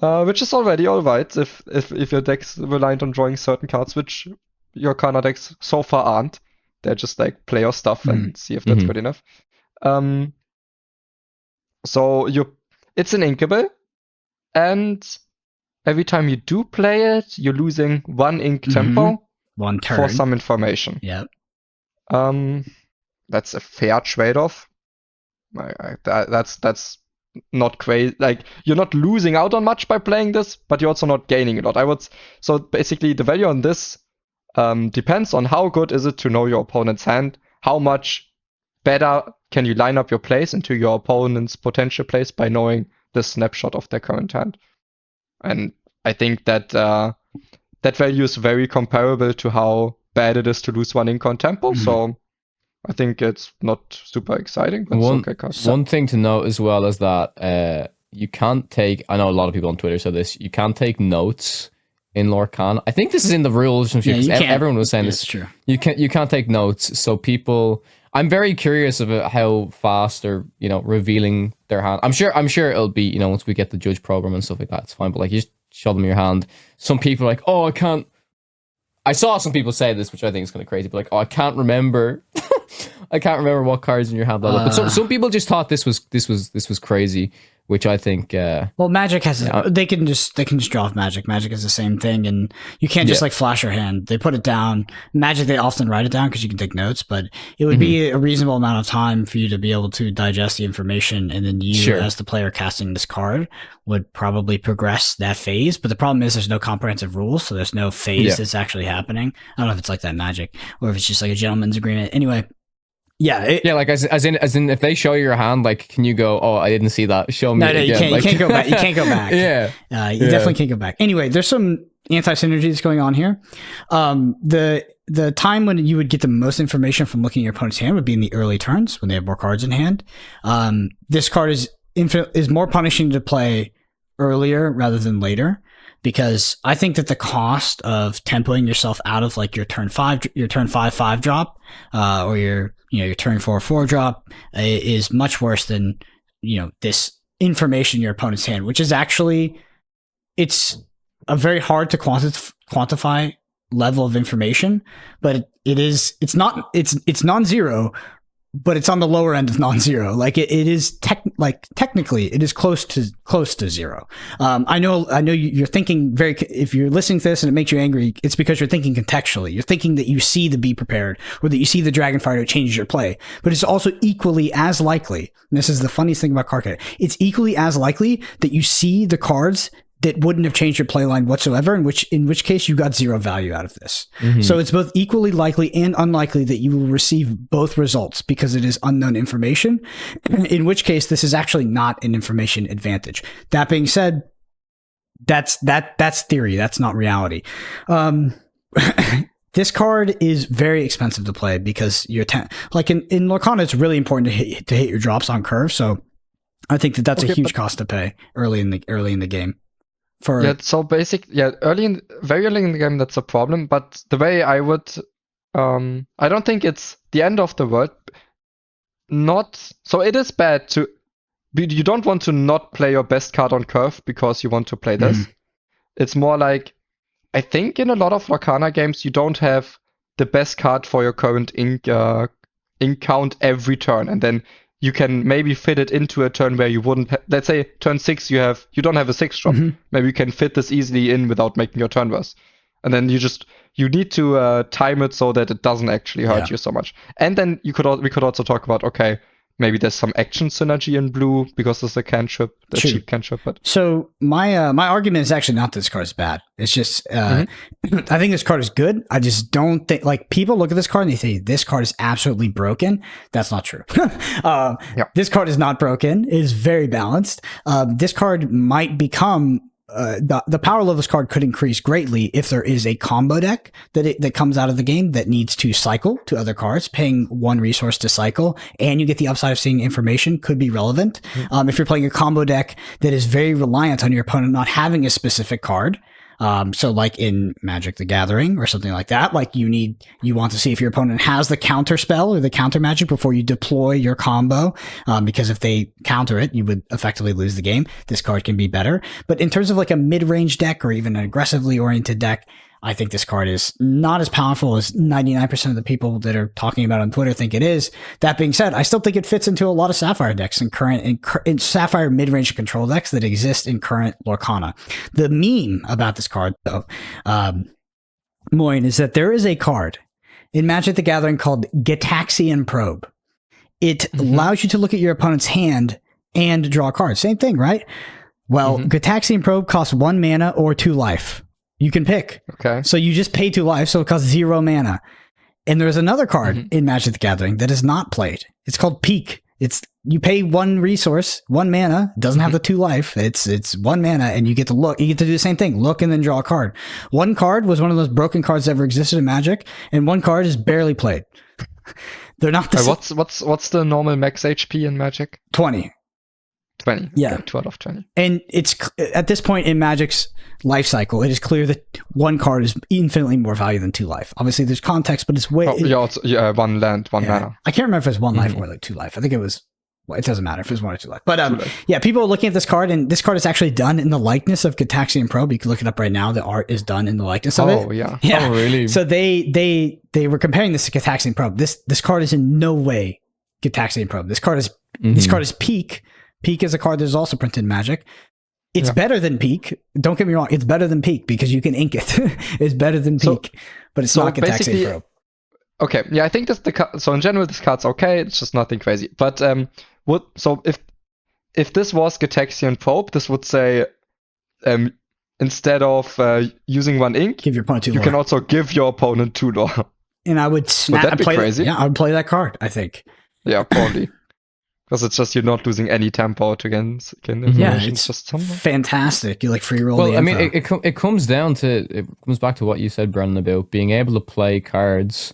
which is already all right if your deck's reliant on drawing certain cards, which your Kana decks so far aren't. They're just like play your stuff and see if that's good enough. So it's an inkable, and every time you do play it, you're losing 1 ink tempo, 1 turn for some information. Yep. That's a fair trade-off. That's not crazy. Like, you're not losing out on much by playing this, but you're also not gaining a lot. So basically the value on this depends on how good is it to know your opponent's hand, how much better can you line up your plays into your opponent's potential plays by knowing the snapshot of their current hand. And I think that that value is very comparable to how bad it is to lose one in tempo. So I think it's not super exciting, but one thing to note as well is that you can't take, I know a lot of people on Twitter said this, you can't take notes in Lorcana. I think this is in the rules, because everyone was saying this. True. You can't take notes. So people, I'm very curious about how fast they're, revealing their hand. I'm sure it'll be, once we get the judge program and stuff like that, it's fine. But like, you just show them your hand. Some people are like, oh, I can't. I saw some people say this, which I think is kind of crazy, but like, oh, I can't remember. I can't remember what cards in your hand. But some people just thought this was crazy, which I think. Well, Magic has they can just draw off Magic. Magic is the same thing, and you can't just like flash your hand. They put it down. Magic, they often write it down because you can take notes, but it would be a reasonable amount of time for you to be able to digest the information, and then you, as the player casting this card, would probably progress that phase. But the problem is there's no comprehensive rules, so there's no phase that's actually happening. I don't know if it's like that in Magic or if it's just like a gentleman's agreement. Anyway. Yeah, like as in, if they show you your hand, like, can you go, oh, I didn't see that, show me? No, you can't. You can't go back. You can't go back. You definitely can't go back. Anyway, there's some anti-synergies going on here. The time when you would get the most information from looking at your opponent's hand would be in the early turns when they have more cards in hand. This card is more punishing to play earlier rather than later, because I think that the cost of tempoing yourself out of like your turn 5/5 drop, or your turn 4/4 drop is much worse than, this information in your opponent's hand, which is actually, it's a very hard to quantify level of information, but it's non-zero, but it's on the lower end of non-zero. Like it is technically it is close to zero. I know you're thinking if you're listening to this and it makes you angry, it's because you're thinking contextually. You're thinking that you see the Be Prepared or that you see the Dragonfire, it changes your play. But it's also equally as likely, and this is the funniest thing about Cardcade, it's equally as likely that you see the cards that wouldn't have changed your play line whatsoever, in which case you got zero value out of this. So it's both equally likely and unlikely that you will receive both results because it is unknown information, in which case this is actually not an information advantage. That being said, that's theory. That's not reality. This card is very expensive to play because in Lorcana, it's really important to hit your drops on curve. So I think that's a huge cost to pay early in the game. Very early in the game, that's a problem. But the way I would, I don't think it's the end of the world. So it is bad you don't want to not play your best card on curve because you want to play this. It's more like, I think in a lot of Lorcana games, you don't have the best card for your current ink count every turn, and then you can maybe fit it into a turn where you wouldn't. Let's say turn 6, you don't have a 6 drop. Maybe you can fit this easily in without making your turn worse. And then you need to time it so that it doesn't actually hurt you so much. And then we could also talk about, okay, maybe there's some action synergy in blue because it's a cantrip, cheap cantrip. But so my argument is actually not that this card is bad. It's just I think this card is good. I just don't think, like, people look at this card and they say this card is absolutely broken. That's not true. This card is not broken. It is very balanced. This card might become the power level of this card could increase greatly if there is a combo deck that comes out of the game that needs to cycle to other cards. Paying 1 resource to cycle, and you get the upside of seeing information, could be relevant. If you're playing a combo deck that is very reliant on your opponent not having a specific card. So like in Magic the Gathering or something like that, like you want to see if your opponent has the counter spell or the counter magic before you deploy your combo. Because if they counter it, you would effectively lose the game. This card can be better. But in terms of like a mid-range deck or even an aggressively oriented deck, I think this card is not as powerful as 99% of the people that are talking about it on Twitter think it is. That being said, I still think it fits into a lot of Sapphire decks in Sapphire mid-range control decks that exist in current Lorcana. The meme about this card, though, Moyen, is that there is a card in Magic the Gathering called Gitaxian Probe. It allows you to look at your opponent's hand and draw a card. Same thing, right? Well, Gitaxian Probe costs 1 mana or 2 life. You can pick. Okay. So you just pay 2 life, so it costs 0 mana. And there's another card in Magic the Gathering that is not played. It's called Peak. You pay 1 resource, 1 mana, doesn't have the 2 life. It's 1 mana, and you get to look. You get to do the same thing. Look and then draw a card. 1 card was one of those broken cards that ever existed in Magic, and 1 card is barely played. They're not the same. What's the normal max HP in Magic? 20. 20. Yeah. Okay, 12 of 20. And it's at this point in Magic's life cycle, it is clear that 1 card is infinitely more value than 2 life. Obviously, there's context, but it's way. Oh, 1 land, 1 mana. I can't remember if it's 1 life or like 2 life. I think it was. Well, it doesn't matter if it's 1 or 2 life. But yeah, people are looking at this card, and this card is actually done in the likeness of Gitaxian Probe. You can look it up right now. The art is done in the likeness of it. Oh, yeah. Oh, really? So they were comparing this to Gitaxian Probe. This card is in no way Gitaxian Probe. This card is Peak. Peak is a card that is also printed in Magic. It's better than Peak. Don't get me wrong. It's better than Peak because you can ink it. It's better than Peak, but it's not Gitaxian Probe. Okay, yeah, I think so in general this card's okay. It's just nothing crazy. But if this was Gitaxian Probe, this would say instead of using 1 ink, give your opponent 2 you lore. can also give your opponent 2 lore. And I would snap. Would that be crazy? Yeah, I would play that card. I think. Yeah, probably. Because it's just you're not losing any tempo against information. Yeah, it's just fantastic. You like free roll. Well, the I mean, info. it comes back to what you said, Brennan, about being able to play cards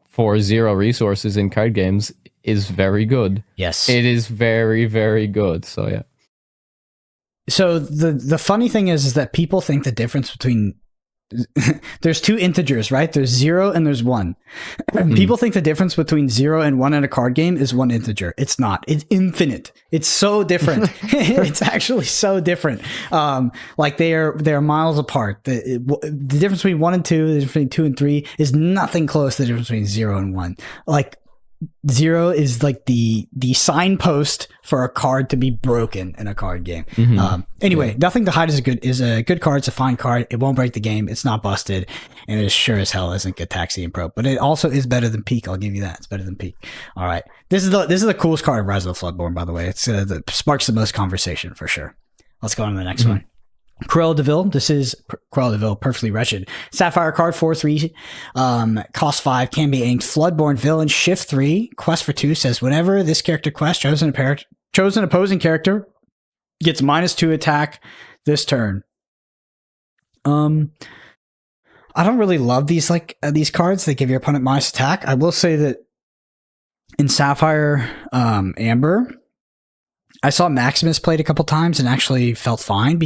for 0 resources in card games is very good. Yes, it is very, very good. So yeah. So the funny thing is that people think the difference between there's 2 integers, right? There's 0 and there's 1. People think the difference between 0 and 1 in a card game is 1 integer. It's not. It's infinite. It's so different. It's actually so different. Like they're miles apart. The difference between 1 and 2, the difference between 2 and 3 is nothing close to the difference between 0 and 1. Like 0 is like the signpost for a card to be broken in a card game. Anyway, Nothing to Hide is a good card. It's a fine card. It won't break the game. It's not busted, and it sure as hell isn't Gitaxian Probe. But it also is better than Peak. I'll give you that. It's better than Peak. All right, this is the coolest card of Rise of the Floodborn, by the way. It's that sparks the most conversation for sure. Let's go on to the next one. Cruella de Vil. This is Cruella de Vil, Perfectly Wretched. Sapphire card, 4/3, cost 5, can be inked. Floodborn villain, shift 3, quest for 2, says whenever this character quests, chosen opposing character gets -2 attack this turn. I don't really love these cards. They give your opponent minus attack. I will say that in Sapphire Amber, I saw Maximus played a couple times and actually felt fine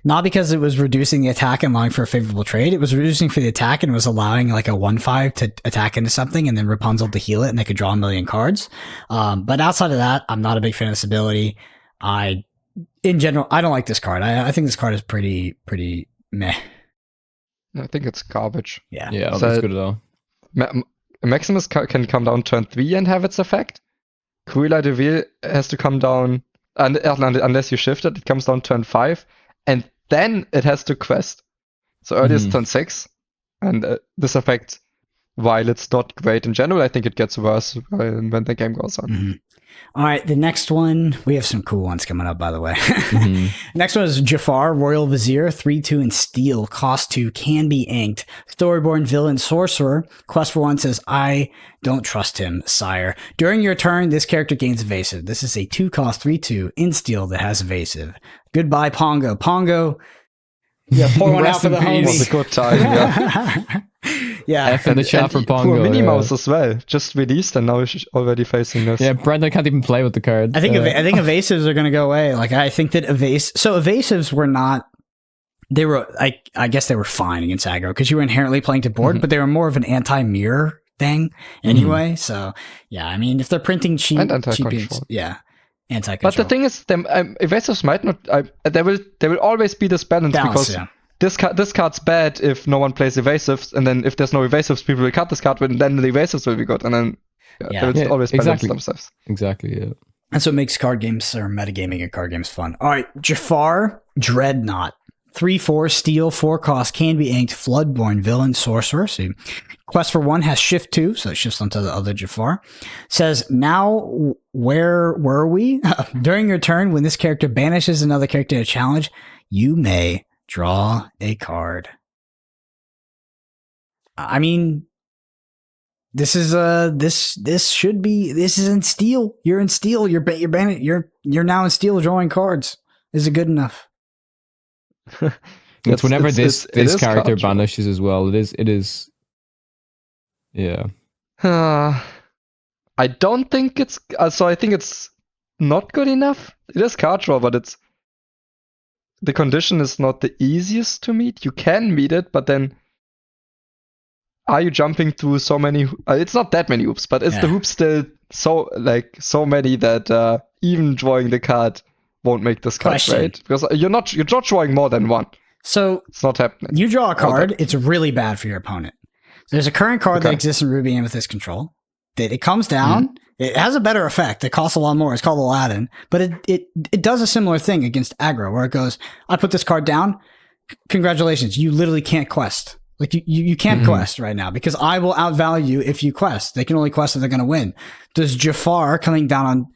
not because it was reducing the attack and allowing for a favorable trade. It was reducing for the attack and was allowing like a 1/5 to attack into something and then Rapunzel to heal it and they could draw a million cards. But outside of that, I'm not a big fan of this ability. In general, I don't like this card. I think this card is pretty meh. I think it's garbage. Yeah. Yeah, that's good at all. Maximus can come down turn 3 and have its effect. Cruella de Vil has to come down, unless you shift it comes down turn 5, and then it has to quest. So earliest turn 6, and this effect, while it's not great in general, I think it gets worse when the game goes on. All right, the next one, we have some cool ones coming up, by the way. Next one is Jafar, Royal Vizier, 3/2 and steel, cost 2, can be inked. Storyborn villain sorcerer, quest for 1 says, I don't trust him, sire. During your turn, this character gains evasive. This is a 2-cost 3/2 in steel that has evasive. Goodbye, Pongo. Pongo, yeah, pour one out for the It was a homie. good time, yeah. Yeah. F in the chat for Pongo. Poor Minnie yeah. Mouse as well, just released and now she's already facing this. Yeah, Brendan can't even play with the card. I think evasives are going to go away. Like I think that evasives were not. They were I guess they were fine against aggro because you were inherently playing to board, but they were more of an anti-mirror thing anyway. So yeah, I mean if they're printing cheap, yeah, anti-control. But the thing is, evasives might not. There will always be this balance because. Yeah. This card's bad if no one plays evasives, and then if there's no evasives, people will cut this card, and then the evasives will be good, and then they will always balance themselves. Exactly, yeah. That's what makes card games or metagaming in card games fun. All right, Jafar, Dreadnought, 3/4 steal, 4 cost, can be inked, Floodborn, villain, sorcerer. So Quest for 1 has shift 2, so it shifts onto the other Jafar. Says, now where were we? During your turn, when this character banishes another character to a challenge, you may draw a card. I mean, this is this is in steel. You're in steel. You're now in steel drawing cards. Is it good enough? It's whenever this character banishes as well. It is. Yeah. I don't think it's so. I think it's not good enough. It is card draw, but the condition is not the easiest to meet. You can meet it, but then are you jumping through so many? It's not that many hoops, but is the hoop still so many that even drawing the card won't make this card right? Because you're not drawing more than one. So it's not happening. You draw a card, it's really bad for your opponent. There's a current card that exists in Ruby Amethyst Control. That it comes down, it has a better effect. It costs a lot more. It's called Aladdin, but it does a similar thing against aggro, where it goes, I put this card down. Congratulations, you literally can't quest. Like you can't quest right now because I will outvalue you if you quest. They can only quest if they're going to win. Does Jafar coming down on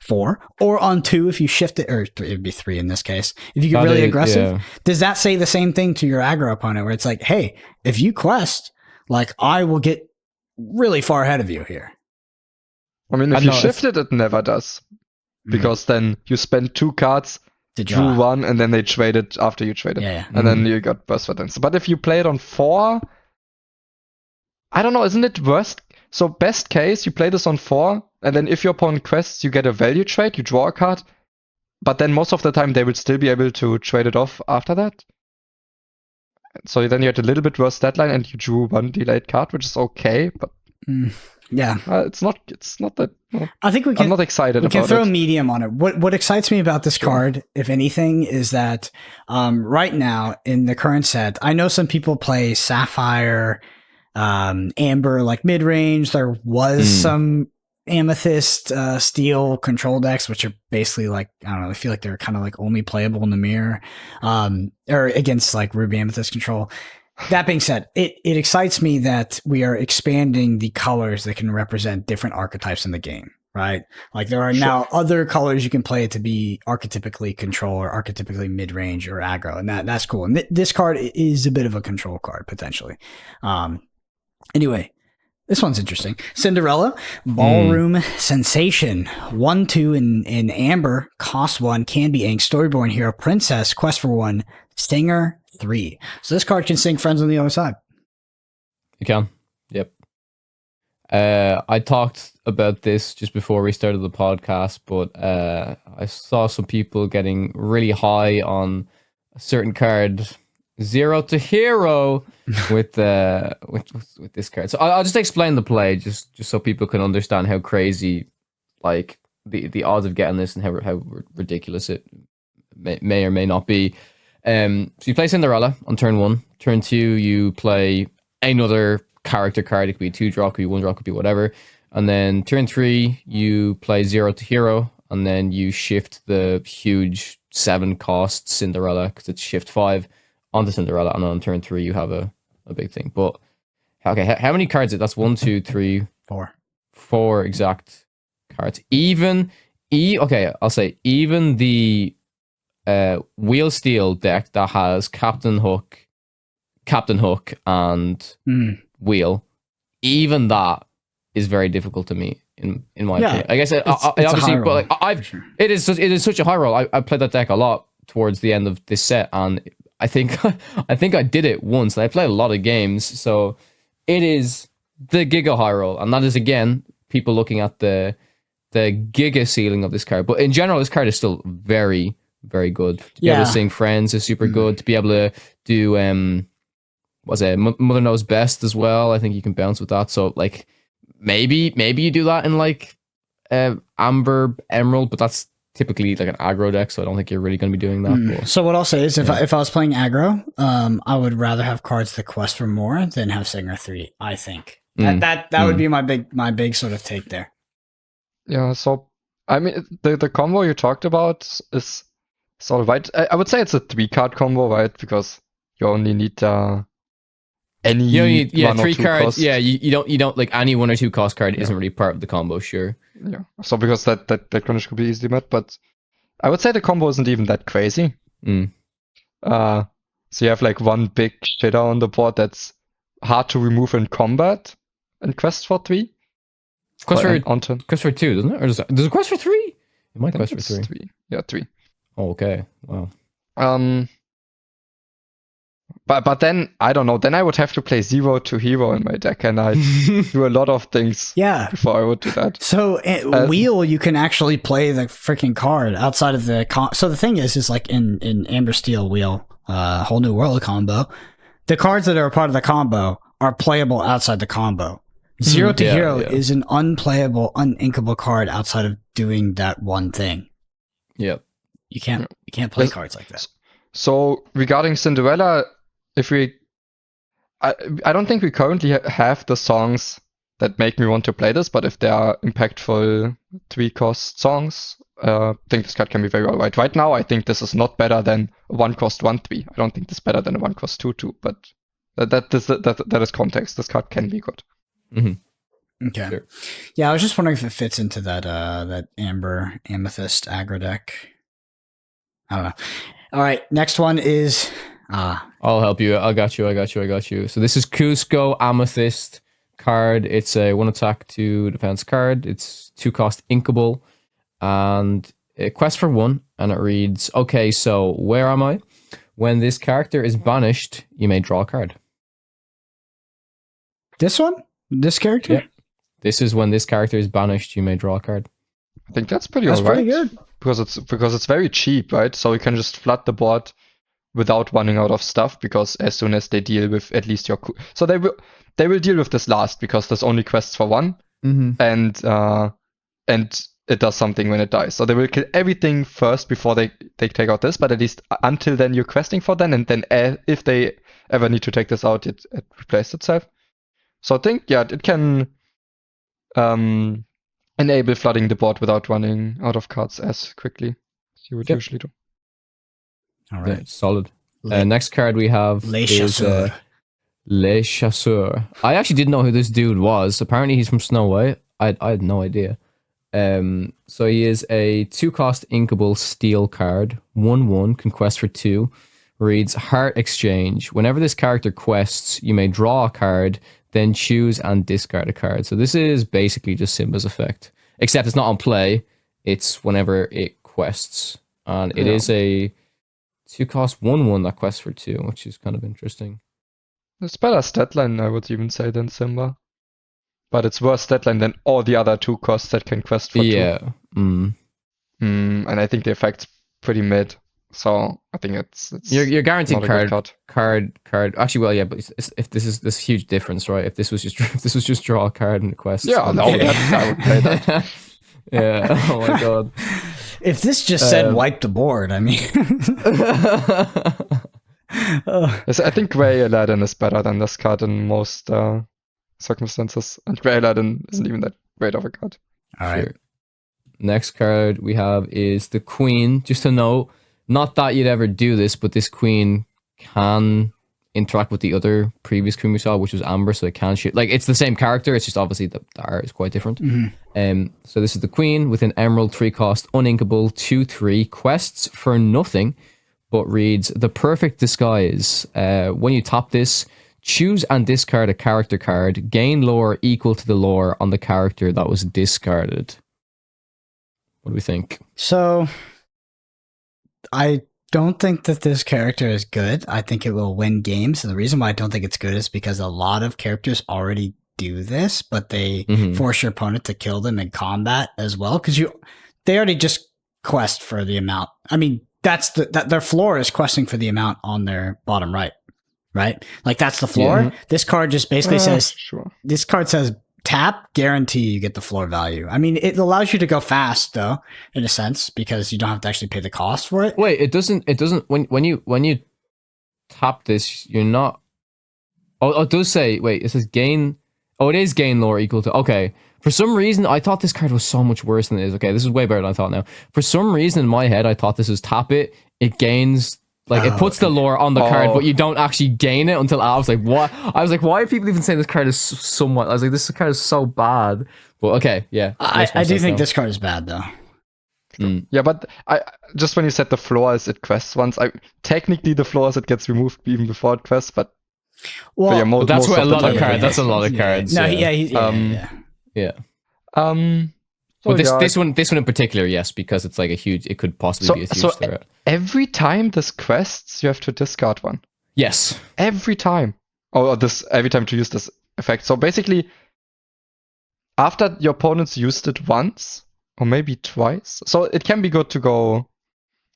4 or on 2 if you shift it, or it would be 3 in this case, if you get really aggressive, does that say the same thing to your aggro opponent where it's like, hey, if you quest, like I will get really far ahead of you here? I mean, if you shift it, it never does. Because then you spend 2 cards, drew 1, and then they trade it after you trade it. And then you got burst weapons. But if you play it on 4, I don't know, isn't it worst? So best case, you play this on 4, and then if your opponent quests, you get a value trade, you draw a card, but then most of the time they will still be able to trade it off after that. So then you had a little bit worse deadline, and you drew 1 delayed card, which is okay, but it's not that. I think I'm not excited about it. We can throw a medium on it. What excites me about this card, if anything, is that right now in the current set, I know some people play Sapphire, Amber, like mid range. There was some Amethyst Steel control decks, which are basically like, I don't know, I feel like they're kind of like only playable in the mirror, or against like Ruby Amethyst Control. That being said, it excites me that we are expanding the colors that can represent different archetypes in the game, right? Like there are now other colors you can play to be archetypically control or archetypically mid-range or aggro, and that's cool. And this card is a bit of a control card, potentially. Anyway, this one's interesting. Cinderella, Ballroom Sensation. 1/2 in Amber, cost 1, can be inked. Storyborn Hero Princess, quest for 1, Stinger 3. So this card can sing friends on the other side. You can. Yep. I talked about this just before we started the podcast, but I saw some people getting really high on a certain card, 0 to Hero, with this card. So I'll just explain the play, just so people can understand how crazy, like the odds of getting this and how ridiculous it may or may not be. So you play Cinderella on turn 1. Turn 2, you play another character card. It could be 2 draw, could be 1 draw, could be whatever. And then turn 3, you play 0 to Hero, and then you shift the huge 7 cost Cinderella, because it's shift 5 onto Cinderella, and on turn 3 you have a big thing. But okay, how many cards is it? That's 1, 2, 3, 4 exact cards. Okay, I'll say even the Wheel Steel deck that has Captain Hook, and Wheel, even that is very difficult to me in my opinion. I guess it obviously, but like it is such a high roll. I played that deck a lot towards the end of this set, and I think I did it once. And I played a lot of games, so it is the giga high roll, and that is again people looking at the giga ceiling of this card. But in general, this card is still very, very good. To be able to sing friends is super good. To be able to do Mother Knows Best as well. I think you can bounce with that. So like maybe you do that in like Amber Emerald, but that's typically like an aggro deck, so I don't think you're really going to be doing that. So what I'll say is if I was playing aggro, I would rather have cards that quest for more than have Singer 3, I think. That would be my big sort of take there. Yeah, so I mean the combo you talked about is It's all right. I would say it's a 3-card combo, right? Because you only need any You need, yeah, one or 3 two cards. cost. Yeah, you don't like any 1 or 2 cost card isn't really part of the combo, sure. Yeah. So because that crunch could be easily met, but I would say the combo isn't even that crazy. Mm. So you have like one big shitter on the board that's hard to remove in combat and quest for 3. Quest for on turn. Quest for 2, doesn't it? Or does it quest for 3? It might I think quest for it's 3. 3. Yeah, 3. Oh, okay. Wow. But then I don't know. Then I would have to play 0 to hero in my deck, and I do a lot of things. Yeah. Before I would do that. So wheel, you can actually play the freaking card outside of the so the thing is like in Amber Steel wheel, whole new world combo, the cards that are a part of the combo are playable outside the combo. 0 to hero is an unplayable, uninkable card outside of doing that one thing. Yep. You can't play cards like that. So regarding Cinderella, I don't think we currently have the songs that make me want to play this, but if there are impactful 3-cost songs, I think this card can be very alright. Right now, I think this is not better than a 1-cost 1/3. I don't think this is better than a 1-cost 2/2, but that is context. This card can be good. Mm-hmm. Okay. Sure. Yeah, I was just wondering if it fits into that Amber Amethyst aggro deck. I don't know. All right, next one is I'll help you. I got you. So this is Cusco Amethyst card. It's a 1 attack 2 defense card. It's 2 cost inkable and a quest for 1, and it reads, okay, so where am I? When this character is banished, you may draw a card. This one? This character? Yeah. This is when this character is banished, you may draw a card. I think that's pretty alright. That's pretty good. Because it's very cheap, right? So you can just flood the board without running out of stuff, because as soon as they deal with at least your so they will deal with this last, because there's only quests for 1, and it does something when it dies. So they will kill everything first before they take out this, but at least until then you're questing for them, and then if they ever need to take this out, it replaces itself. So I think it can enable flooding the board without running out of cards as quickly as you would usually do. All right. Yeah, solid. Next card we have Les is Les Chasseurs. I actually didn't know who this dude was. Apparently he's from Snow White. I had no idea. So he is a 2-cost inkable steel card. 1/1, can quest for 2. Reads Heart Exchange. Whenever this character quests, you may draw a card, then choose and discard a card. So this is basically just Simba's effect. Except it's not on play. It's whenever it quests. And it is a 2-cost 1/1 that quests for 2, which is kind of interesting. It's better stat line, I would even say, than Simba. But it's worse stat line than all the other 2 costs that can quest for 2. Yeah. And I think the effect's pretty mid. So I think it's you're guaranteed card. Actually, well, yeah, but if this is this huge difference, right? If this was just draw a card in the quest. Yeah, no, I would play that. Yeah. Oh my god. If this just said wipe the board, I mean. I think Grey Aladdin is better than this card in most circumstances, and Grey Aladdin isn't even that great of a card. All right. Sure. Next card we have is the Queen. Just to know, not that you'd ever do this, but this Queen can interact with the other previous Queen we saw, which was Amber, so it can shoot. Like, it's the same character, it's just obviously the art is quite different. So this is the Queen with an Emerald 3-cost, uninkable, 2/3, quests for nothing, but reads The Perfect Disguise. When you top this, choose and discard a character card, gain lore equal to the lore on the character that was discarded. What do we think? So, I don't think that this character is good. I think it will win games. And the reason why I don't think it's good is because a lot of characters already do this, but they force your opponent to kill them in combat as well. Because they already just quest for the amount. I mean, their floor is questing for the amount on their bottom right? Like, that's the floor. Yeah. This card just basically says, sure. This card says, tap, guarantee you get the floor value. I mean, it allows you to go fast, though, in a sense, because you don't have to actually pay the cost for it. Wait, it doesn't, when you tap this, you're not, it does say, wait, it says gain, it is gain lore equal to, okay, For some reason, I thought this card was so much worse than it is. Okay, this is way better than I thought now. For some reason in my head, I thought this was tap it gains, like, it puts the lore on the card, but you don't actually gain it until I was like, what? I was like, why are people even saying this card is somewhat? I was like, this card is so bad. But okay, yeah. I do think this card is bad, though. Yeah, but I just when you said the floor is it quests once, technically the floor is it gets removed even before it quests, but well, but that's most what a of the lot time of cards. That's a lot of cards. No, yeah. But this one in particular, yes, because it's like it could possibly be a huge threat. Every time this quests, you have to discard one. Yes. Every time. Every time to use this effect. So basically, after your opponents used it once, or maybe twice, so it can be good to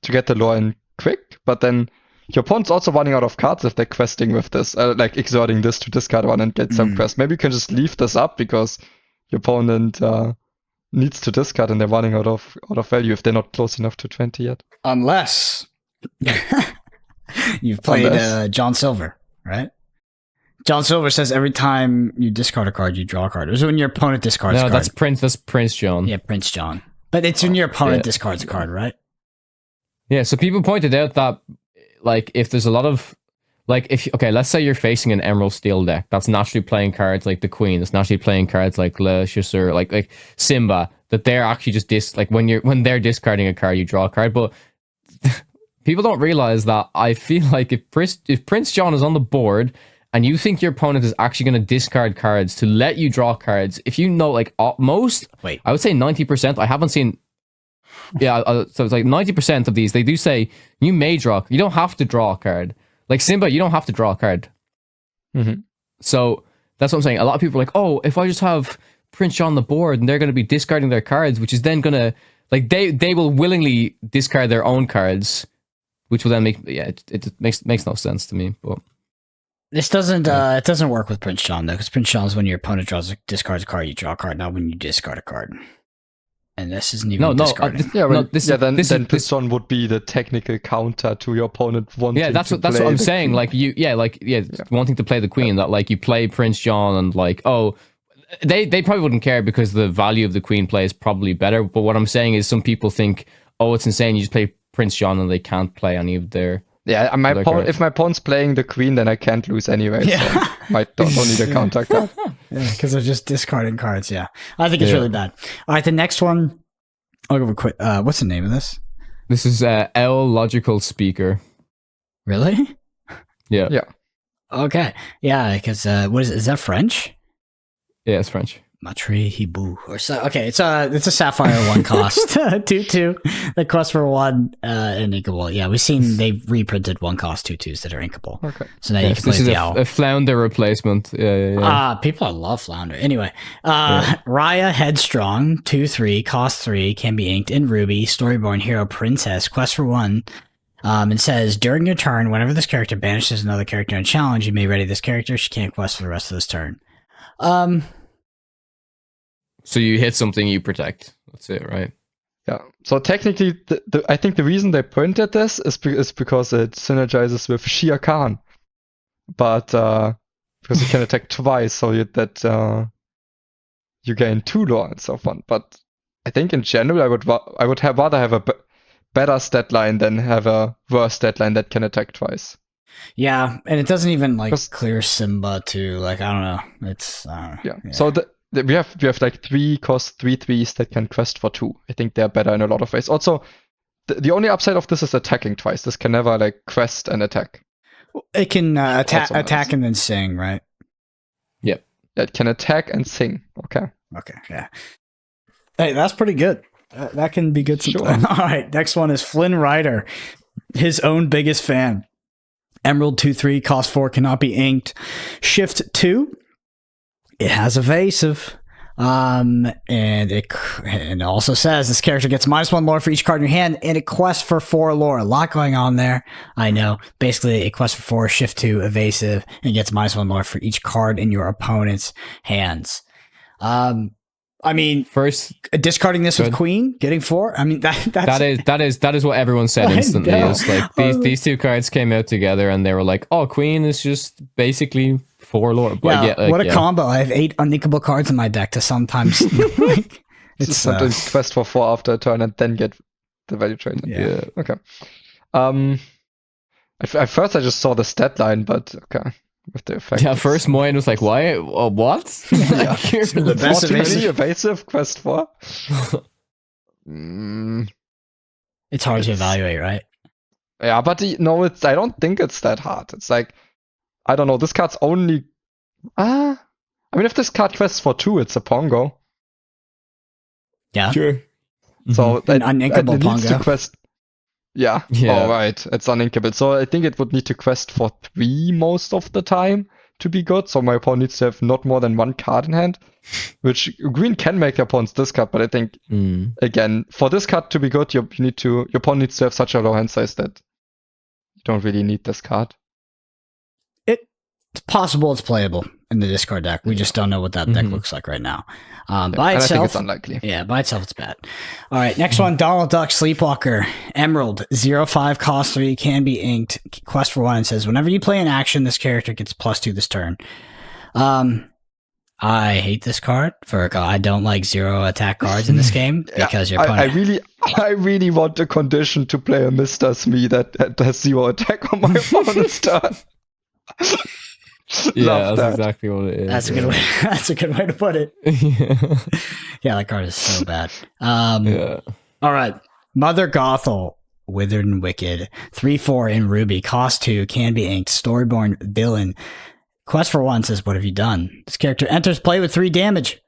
get the lore in quick, but then your opponent's also running out of cards if they're questing with this, like exerting this to discard one and get some quest. Maybe you can just leave this up because your opponent needs to discard and they're running out of value if they're not close enough to 20 yet. Unless you've played John Silver, right? John Silver says every time you discard a card, you draw a card. It was when your opponent discards a card. No, that's Prince John. Yeah, Prince John. But it's when your opponent discards a card, right? Yeah, so people pointed out that, like, if there's a lot of, like, let's say you're facing an Emerald Steel deck that's naturally playing cards like the Queen, that's naturally playing cards like Le Chasseur, like Simba, that they're actually just when they're discarding a card, you draw a card. But people don't realize that. I feel like if Prince John is on the board and you think your opponent is actually going to discard cards to let you draw cards, if you know, like, I would say 90%. I haven't seen. Yeah, so it's like 90% of these, they do say you may draw. You don't have to draw a card. Like Simba, you don't have to draw a card. Mm-hmm. So that's what I'm saying. A lot of people are like, oh, if I just have Prince John on the board and they're going to be discarding their cards, which is then going to, like, they will willingly discard their own cards, which will then make, it makes no sense to me. But this doesn't, it doesn't work with Prince John, though, because Prince John is when your opponent discards a card, you draw a card, not when you discard a card. And this isn't even discarding. Then Prince John would be the technical counter to your opponent wanting. Yeah, that's what I'm saying. Queen. Like wanting to play the Queen. That, like, you play Prince John and, like, they probably wouldn't care because the value of the Queen play is probably better. But what I'm saying is some people think, it's insane. You just play Prince John and they can't play any of their. Yeah, if my opponent's playing the Queen, then I can't lose anyway. Yeah. So don't need a counter card. Yeah, because they're just discarding cards. Yeah, I think it's really bad. All right, the next one. I'll go quick. What's the name of this? This is L Logical Speaker. Really? Yeah. Yeah. Okay. Yeah, because what is that French? Yeah, it's French. Matri Hibou or so. Okay, it's a Sapphire 1 cost 2/2 that costs for 1 and inkable. Yeah, we've seen they've reprinted 1 cost 2/2s that are inkable. Okay, so now you can play this is the owl. a Flounder replacement. Yeah. People love Flounder. Anyway, Raya Headstrong 2/3 cost 3 can be inked in Ruby. Storyborn Hero Princess quest for 1. It says during your turn, whenever this character banishes another character in a challenge, you may ready this character. She can't quest for the rest of this turn. So you hit something, you protect. That's it, right? Yeah. So technically, I think the reason they printed this is because it synergizes with Shia Khan, but because you can attack twice, so you gain 2 lore and so on. But I think in general, I would rather have a better stat line than have a worse stat line that can attack twice. Yeah, and it doesn't even clear Simba to I don't know. It's yeah. So we have like 3 cost 3/3s that can quest for 2. I think they're better in a lot of ways. Also, the only upside of this is attacking twice. This can never quest and attack. It can attack and then sing, right? Yep. It can attack and sing. Okay. Yeah. Hey, that's pretty good. That can be good. Sure. All right. Next one is Flynn Rider, his own biggest fan. Emerald 2/3 cost 4 cannot be inked. Shift 2. It has evasive. And it also says this character gets -1 lore for each card in your hand, and it quests for 4 lore. A lot going on there. I know. Basically, it quests for 4, shift 2, evasive, and gets -1 lore for each card in your opponent's hands. I mean, First, discarding this with Good. Queen, getting 4. I mean, that's that is what everyone said I instantly. know. Is like these two cards came out together, and they were like, "Oh, Queen is just basically 4 Lord." But yeah, like, what a combo! I have 8 uninkable cards in my deck to sometimes. Like, It's it's sometimes quest for 4 after a turn and then get the value trade. yeah. Okay. At first I just saw the stat line, but okay. With the effect. Yeah, first Moyen was like, "Why? What?" Yeah. The best evasive quest 4. It's hard to evaluate, right? Yeah, but no, I don't think it's that hard. It's like, I don't know, this card's only I mean, if this card quests for 2, it's a Pongo. Yeah. Sure. So An uninkable it needs to Pongo. quest. Yeah. Yeah. Oh, right. It's uninkable. So I think it would need to quest for 3 most of the time to be good. So my opponent needs to have not more than 1 card in hand, which green can make their opponents discard. But I think again, for this card to be good, your opponent needs to have such a low hand size that you don't really need this card. It's possible it's playable in the discard deck. We just don't know what that deck looks like right now. By and itself, I think it's unlikely. yeah, by itself it's bad. All right, next one, Donald Duck Sleepwalker. Emerald, 0/5, cost 3, can be inked. Quest for 1, and says, whenever you play an action, this character gets +2 this turn. I hate this card. I don't like 0 attack cards in this game because you're playing. I really want a condition to play a Mr. Smee that has 0 attack on my opponent's turn. Yeah, that's exactly what it is. That's a good way. That's a good way to put it. Yeah, that card is so bad. Yeah. All right, Mother Gothel, Withered and Wicked, 3/4 in Ruby, cost 2, can be inked. Storyborn villain. Quest for 1 says, what have you done? This character enters play with 3 damage.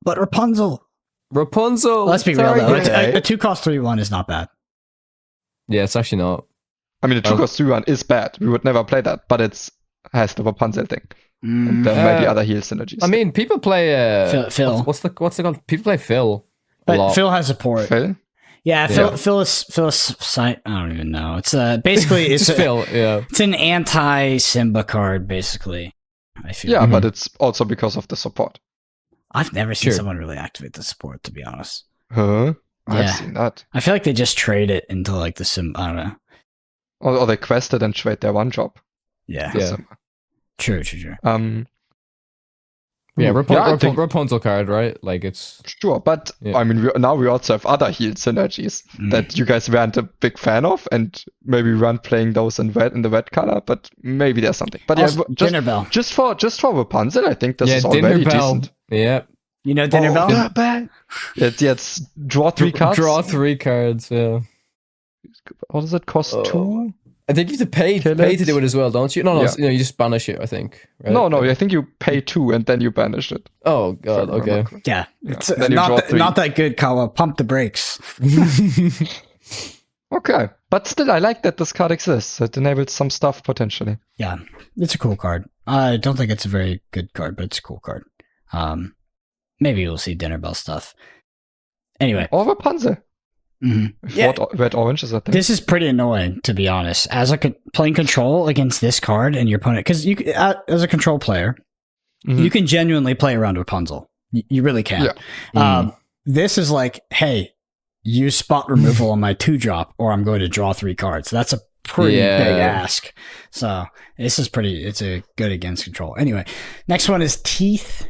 But Rapunzel. Rapunzel. Let's be real though. A 2 cost 3/1 is not bad. Yeah, it's actually not. I mean, the 2 cost 3/1 is bad. We would never play that, but has the Rapunzel thing. And there might be other heal synergies. I mean, people play Phil. What's it called? People play Phil. But Phil has support. Phil? Yeah, Phil is I don't even know. It's basically it's Phil. Yeah, it's an anti-Simba card basically. I feel. Yeah, but it's also because of the support. I've never seen someone really activate the support, to be honest. Huh? Yeah. I've seen that. I feel like they just trade it into like the sim. I don't know. Or they quested and trade their 1 drop. Yeah. Yeah. True. Yeah, I think- Rapunzel card, right? Like it's Sure, but I mean, now we also have other heal synergies that you guys weren't a big fan of, and maybe we weren't playing those in the red color. But maybe there's something. But Also, yeah, Dinner Bell. just for Rapunzel, I think this is Dinner already Bell. decent. Yeah, You know Dinner Bell? Yeah, bad. It's draw 3 cards. Draw 3 cards. Yeah. What does it cost? 2? I think you have to pay to do it as well, don't you? No, you just banish it. I think. Right? No, I think you pay 2 and then you banish it. Oh god. Okay. Yeah. It's Then you draw 3. not that good, Kawa. Pump the brakes. Okay, but still, I like that this card exists. It enables some stuff potentially. Yeah. It's a cool card. I don't think it's a very good card, but it's a cool card. Maybe we'll see Dinner Bell stuff. Anyway. Or Rapunzel. Yeah. Red orange is a thing. This is pretty annoying, to be honest. As playing control against this card and your opponent, because you as a control player, you can genuinely play around Rapunzel. You really can. Yeah. This is like, hey, use spot removal on my 2-drop, or I'm going to draw 3 cards. That's a pretty big ask. So this is it's a good against control. Anyway, next one is Teeth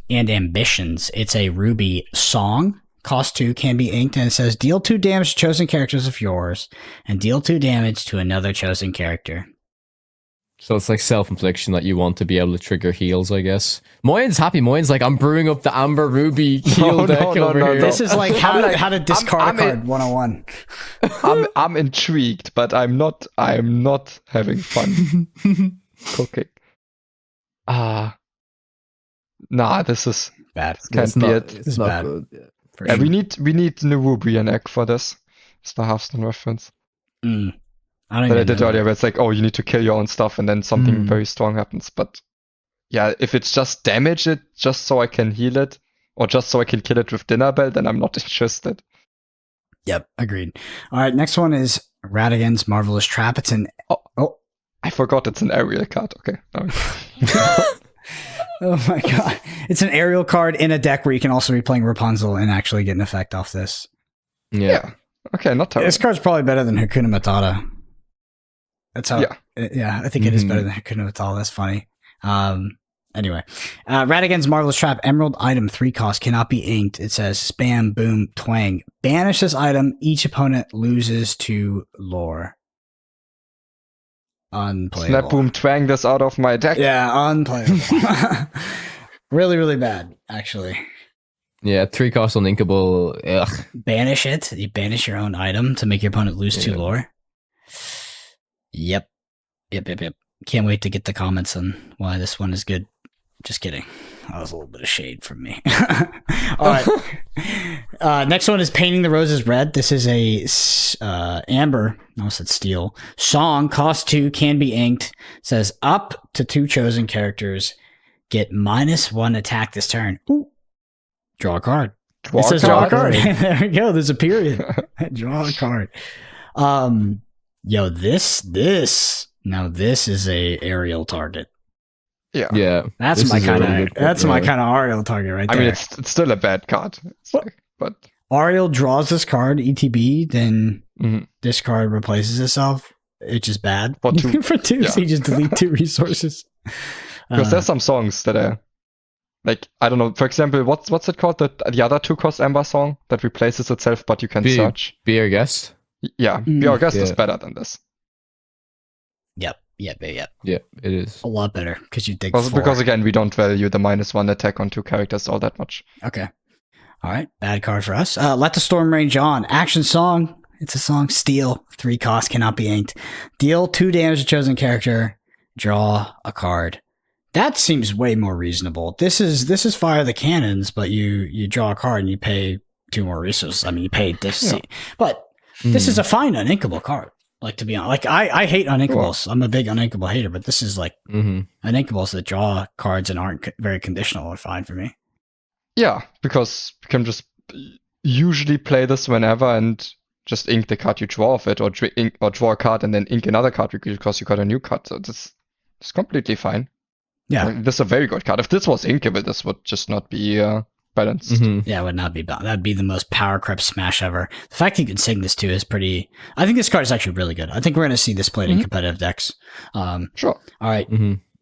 and Ambitions. It's a Ruby song. Cost 2, can be inked, and it says deal 2 damage to chosen characters of yours, and deal 2 damage to another chosen character. So it's like self-infliction that you want to be able to trigger heals, I guess. Moyen's happy. Moyen's like, I'm brewing up the Amber Ruby heal deck over here. This is like how to discard a card 101. I'm intrigued, but I'm not having fun cooking. Nah, this is Bad. can't be it. It's not bad. Good. Yeah. Yeah, we need Nerubian egg for this. It's the Hearthstone reference I don't that I even did know. earlier, where it's like, oh, you need to kill your own stuff, and then something very strong happens. But yeah, if it's just damage it just so I can heal it, or just so I can kill it with Dinner Bell, then I'm not interested. Yep, agreed. All right, next one is Radigan's Marvelous Trap. It's an I forgot it's an aerial card. Okay. Oh my god. It's an aerial card in a deck where you can also be playing Rapunzel and actually get an effect off this. Yeah. Okay, not terrible. This card's probably better than Hakuna Matata. That's how. Yeah, I think it is better than Hakuna Matata. That's funny. Anyway, Radigan's Marvelous Trap, Emerald item, 3 cost, cannot be inked. It says spam, boom, twang. Banish this item. Each opponent loses to lore. Unplayable. Snap, boom, twang this out of my deck. Yeah, unplayable. Really, really bad, actually. Yeah, 3 cost uninkable. Ugh. Banish it. You banish your own item to make your opponent lose 2 lore. Yep. Can't wait to get the comments on why this one is good. Just kidding. That was a little bit of shade from me. All right. Next one is Painting the Roses Red. This is a amber, I almost said steel, song. Cost 2, can be inked. Says up to 2 chosen characters. Get -1 attack this turn. Ooh. Draw a card. It says draw a card. There we go. There's a period. Draw a card. Yo, this. Now this is a aerial target. Yeah. That's my kind of Ariel target right there. I mean, it's still a bad card. But Ariel draws this card, ETB, then this card replaces itself. It's just bad. For 2. For 2, so you just delete 2 resources. Because there's some songs that are like, I don't know, for example, what's it called? The other 2 cost Ember song that replaces itself, but you can search. Be Our Guest? Yeah, Be Our Guest is better than this. Yep, it is. a lot better because you dig Because again, we don't value the -1 attack on 2 characters all that much. Okay. All right. Bad card for us. Let the Storm Rage On. Action song. It's a song. Steal. 3 cost. Cannot be inked. Deal 2 damage to chosen character. Draw a card. That seems way more reasonable. This is Fire the Cannons, but you draw a card and you pay 2 more resources. I mean, you pay this. Yeah. But this is a fine uninkable card. Like, to be honest, like I hate uninkables. I'm a big uninkable hater, but this is like uninkables that draw cards and aren't very conditional are fine for me. Yeah, because you can just usually play this whenever and just ink the card you draw off it, or draw a card and then ink another card because you got a new card. So it's completely fine. Yeah, I mean, this is a very good card. If this was inkable, this would just not be balanced. Yeah, it would not be balanced. That'd be the most power creep smash ever. The fact that you can sing this too is pretty. I think this card is actually really good. I think we're going to see this played in competitive decks. Sure. All right.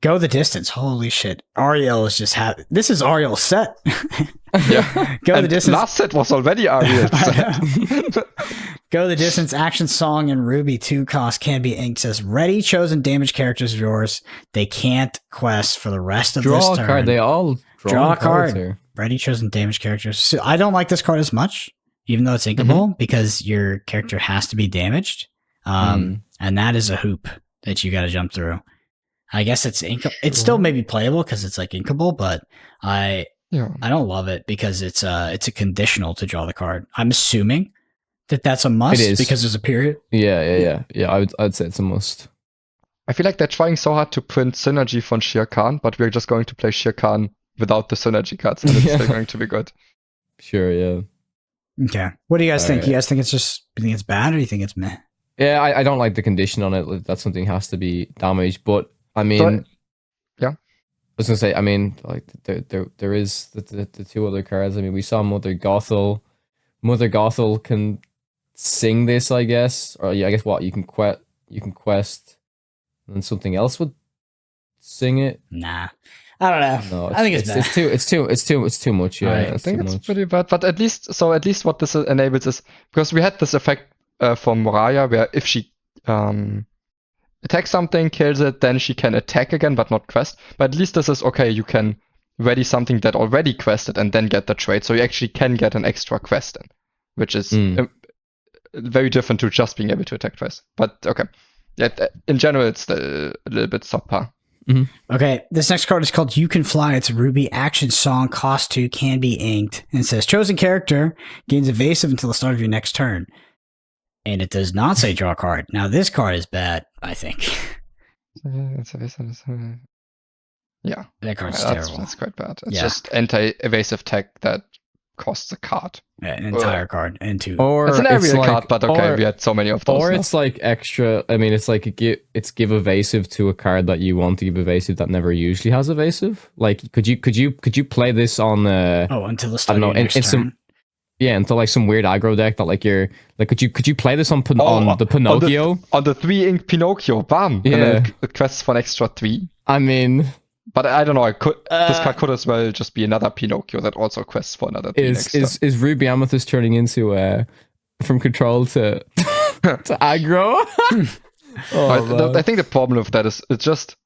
Go the distance. Holy shit. Ariel is just this is Ariel's set. Yeah. Go the distance. Last set was already Ariel's set. Go the distance. Action song and Ruby 2 cost can be inked. Says ready chosen damage characters of yours. They can't quest for the rest of this turn. Draw a card. They all draw a card. Here. Ready chosen damage characters. So I don't like this card as much, even though it's inkable, because your character has to be damaged. And that is a hoop that you got to jump through. I guess it's It's still maybe playable because it's like inkable, but I don't love it because it's a conditional to draw the card. I'm assuming that that's a must because there's a period. Yeah. I'd say it's a must. I feel like they're trying so hard to print synergy from Shere Khan, but we're just going to play Shere Khan without the synergy cards, and it's still going to be good. Sure, yeah. Okay. What do you guys think? You guys think it's bad, or do you think it's meh? Yeah, I don't like the condition on it. Like, that something has to be damaged, but I mean, I was gonna say, I mean, like there is the 2 other cards. I mean, we saw Mother Gothel. Mother Gothel can sing this, I guess, or I guess what you can quest, and then something else would sing it. Nah, I don't know. No, I think it's too much. Yeah, I think it's pretty bad. But at least what this enables is, because we had this effect from Moraya where if she attacks something, kills it, then she can attack again, but not quest. But at least this is okay. You can ready something that already quested and then get the trade, so you actually can get an extra quest in, which is very different to just being able to attack twice. But okay, yeah. In general, it's a little bit subpar. Okay, this next card is called You Can Fly. It's a Ruby action song. Cost 2, can be inked, and it says chosen character gains evasive until the start of your next turn. And it does not say draw a card. Now this card is bad, I think. Yeah. That card's terrible. That's quite bad. It's just anti-evasive tech that costs a card. Yeah, an entire card and 2. Or It's an area card, but okay, or, we had so many of those. or now. it's like extra. I mean, it's like it's give evasive to a card that you want to give evasive that never usually has evasive. Like, could you play this on until the start I don't know, of your next in some turn. into like some weird aggro deck that like you're like could you play this on the Pinocchio? On the 3-ink Pinocchio, bam! Yeah. And then it quests for an extra 3. I mean, But I don't know. This card could as well just be another Pinocchio that also quests for another 3 extra. is Ruby Amethyst turning into from control to to aggro? I think the problem with that is it's just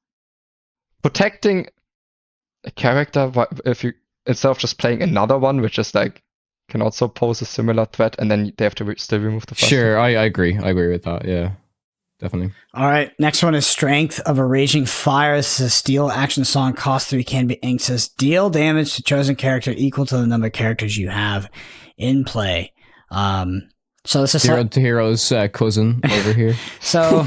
protecting a character if you instead of just playing another one, which is like can also pose a similar threat, and then they have to still remove the first Sure, one. I agree. I agree with that. Yeah, definitely. All right, next one is Strength of a Raging Fire. This is a steel action song. Cost 3, can be inked. Says deal damage to chosen character equal to the number of characters you have in play. So this is Hero's cousin over here. So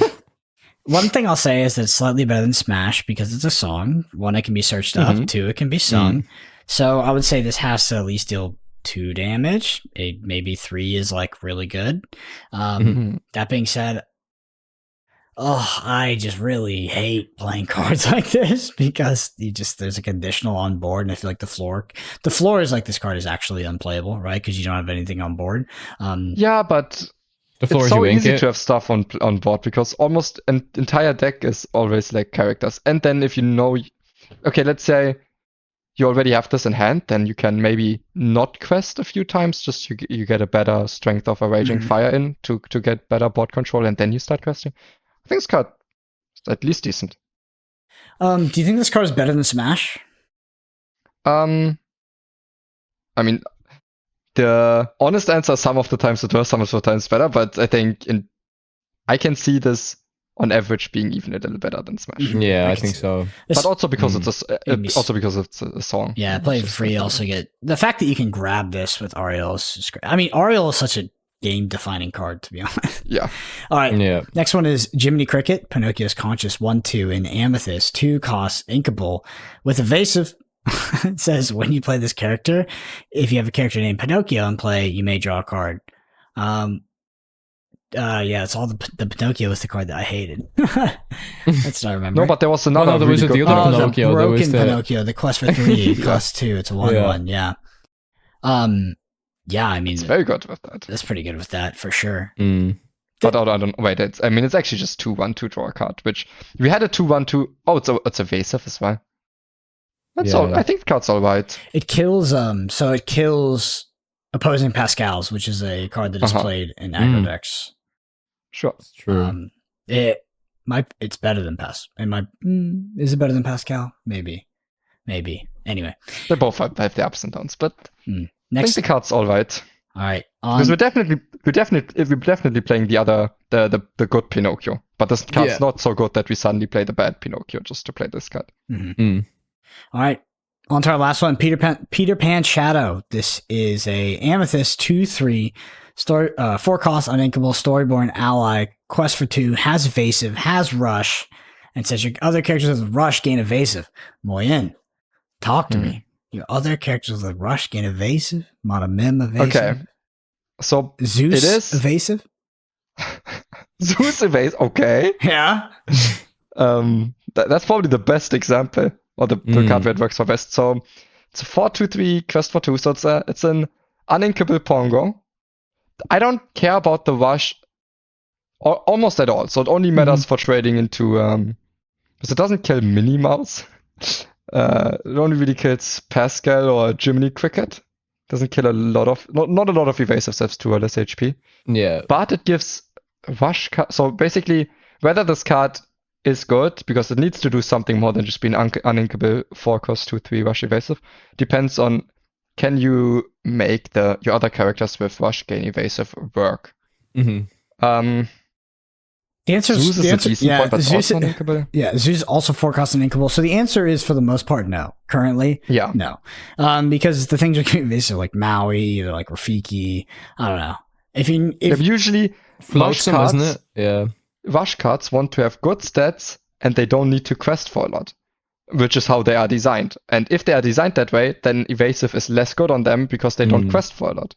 one thing I'll say is that it's slightly better than Smash because it's a song. 1, it can be searched up. 2, it can be sung. So I would say this has to at least deal 2 damage. Maybe 3 is like really good. That being said, I just really hate playing cards like this because there's a conditional on board, and I feel like the floor is like this card is actually unplayable, right? Because you don't have anything on board. Yeah, but The floor it's is so you ink easy it. to have stuff on board because almost an entire deck is always like characters. And then if you know, okay, let's say you already have this in hand, then you can maybe not quest a few times, just you get a better Strength of a Raging Fire in to get better board control, and then you start questing. I think this card is at least decent. Do you think this card is better than Smash? I mean, the honest answer some of the times it was, some of the times better, but I think I can see this on average being even a little better than Smash. Yeah, I think so. But also because it's Maybe a song. Yeah, play it for free. Also get the fact that you can grab this with Ariel is just great. I mean, Ariel is such a game-defining card, to be honest. Yeah. All right. Yeah. Next one is Jiminy Cricket, Pinocchio's Conscious 1/2 in Amethyst, 2 costs, inkable with evasive. It says when you play this character, if you have a character named Pinocchio in play, you may draw a card. Yeah, it's all the Pinocchio is the card that I hated. That's what I remember. No, but there was another. No, there was really the good other one. Pinocchio. The there broken was the- Pinocchio, the quest for 3 costs 2. It's a 1/1. Yeah. Yeah, I mean, It's very good with that. that's pretty good with that for sure. But I don't wait. It's actually just 2/1 draw a card, which we had a 2/1 Oh, it's evasive as well. That's all. I think the card's all right. It kills so it kills opposing Pascals, which is a card that is played in aggro decks. Sure. It's true. It's better than is it better than Pascal? Maybe. Anyway, They both have the ups and downs, but I next. think the card's all right. All right, Because we're definitely playing the good Pinocchio, but this card's not so good that we suddenly play the bad Pinocchio just to play this card. All right, on to our last one, Peter Pan Shadow. This is a Amethyst 2/3 story, 4 cost, uninkable, Storyborn ally, quest for 2, has evasive, has rush, and says your other characters with rush gain evasive. Moyen, talk to me. Your other characters with rush gain evasive, Monamim evasive. Okay, so Zeus it is evasive. Zeus evade. Okay, Yeah. that's probably the best example, or the card where it works for best. So it's a 4/2/3 quest for 2. So it's an uninkable Pongo. I don't care about the rush almost at all. So it only matters for trading into because it doesn't kill Minnie Mouse. It only really kills Pascal or Jiminy Cricket. Doesn't kill a lot of not a lot of evasive steps, 2 or less HP. Yeah. But it gives rush. So basically, whether this card is good because it needs to do something more than just being uninkable 4 cost 2/3 rush evasive depends on can you make your other characters with rush gain evasive work. The answer Zeus is a decent point, but Zeus, also uninkable. Yeah, Zeus also 4 cost and inkable. So the answer is for the most part no. Currently, Yeah. no, because the things are getting evasive like Maui or like Rafiki. I don't know. If Usually Floats them, isn't it? Yeah. Rush cards want to have good stats and they don't need to quest for a lot. which is how they are designed. And if they are designed that way, then evasive is less good on them because they don't quest for a lot.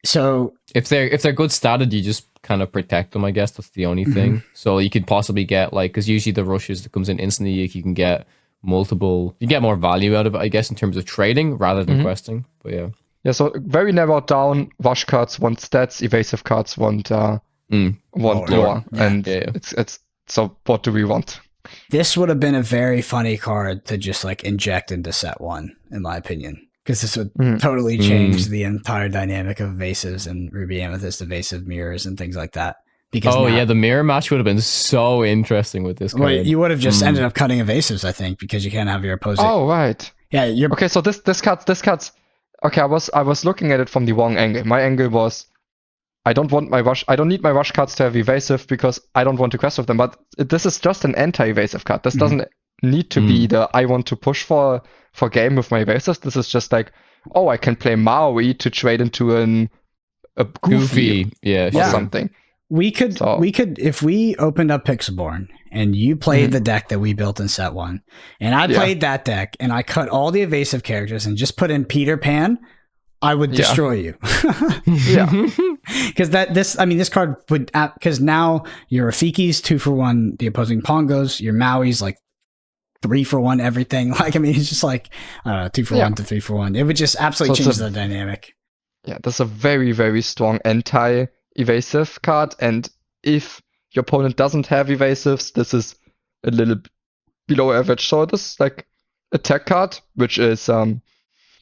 So if they're good started, you just kind of protect them. I guess that's the only thing. So you could possibly get like, because usually the rushes that comes in instantly, you can get multiple. You get more value out of it, I guess, in terms of trading rather than questing. But yeah. Yeah, so very narrowed down. Wash cards want stats, evasive cards want lore, and it's so. What do we want? This would have been a very funny card to just like inject into set one, in my opinion, because this would totally change the entire dynamic of evasives and Ruby Amethyst evasive mirrors and things like that. Because the mirror match would have been so interesting with this card. Well, you would have just ended up cutting evasives, I think, because you can't have your opposing. Oh right. Yeah. Okay. So this card's. Okay, I was looking at it from the wrong angle. My angle was, I don't need my rush cards to have evasive because I don't want to quest with them. But this is just an anti-evasive card. This doesn't need to be the I want to push for game with my evasives. This is just like, oh, I can play Maui to trade into a goofy or something. We could if we opened up Pixelborn and you played the deck that we built in set one, and I played that deck and I cut all the evasive characters and just put in Peter Pan, I would destroy you. Because this card would, because now your Rafiki's 2-for-1, the opposing Pongos, your Maui's like 3-for-1 everything. Like, I mean, it's just like 2-for-1 to 3-for-1. It would just absolutely change the dynamic. Yeah, that's a very, very strong anti-evasive card, and if your opponent doesn't have evasives, this is a little below average. So this is like a tech card, which is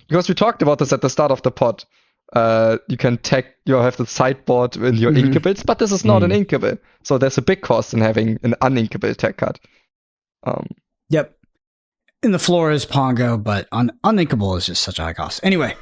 because we talked about this at the start of the pod. You can you have the sideboard in your inkables, but this is not an inkable. So there's a big cost in having an uninkable tech card. Yep. And the floor is Pongo, but uninkable is just such a high cost. Anyway,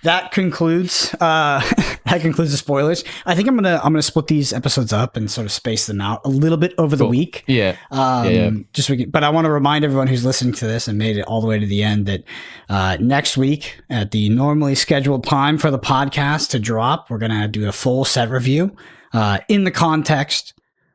that concludes the spoilers. I think I'm gonna split these episodes up and sort of space them out a little bit over the week. Yeah. But I want to remind everyone who's listening to this and made it all the way to the end that next week at the normally scheduled time for the podcast to drop, we're gonna do a full set review in the context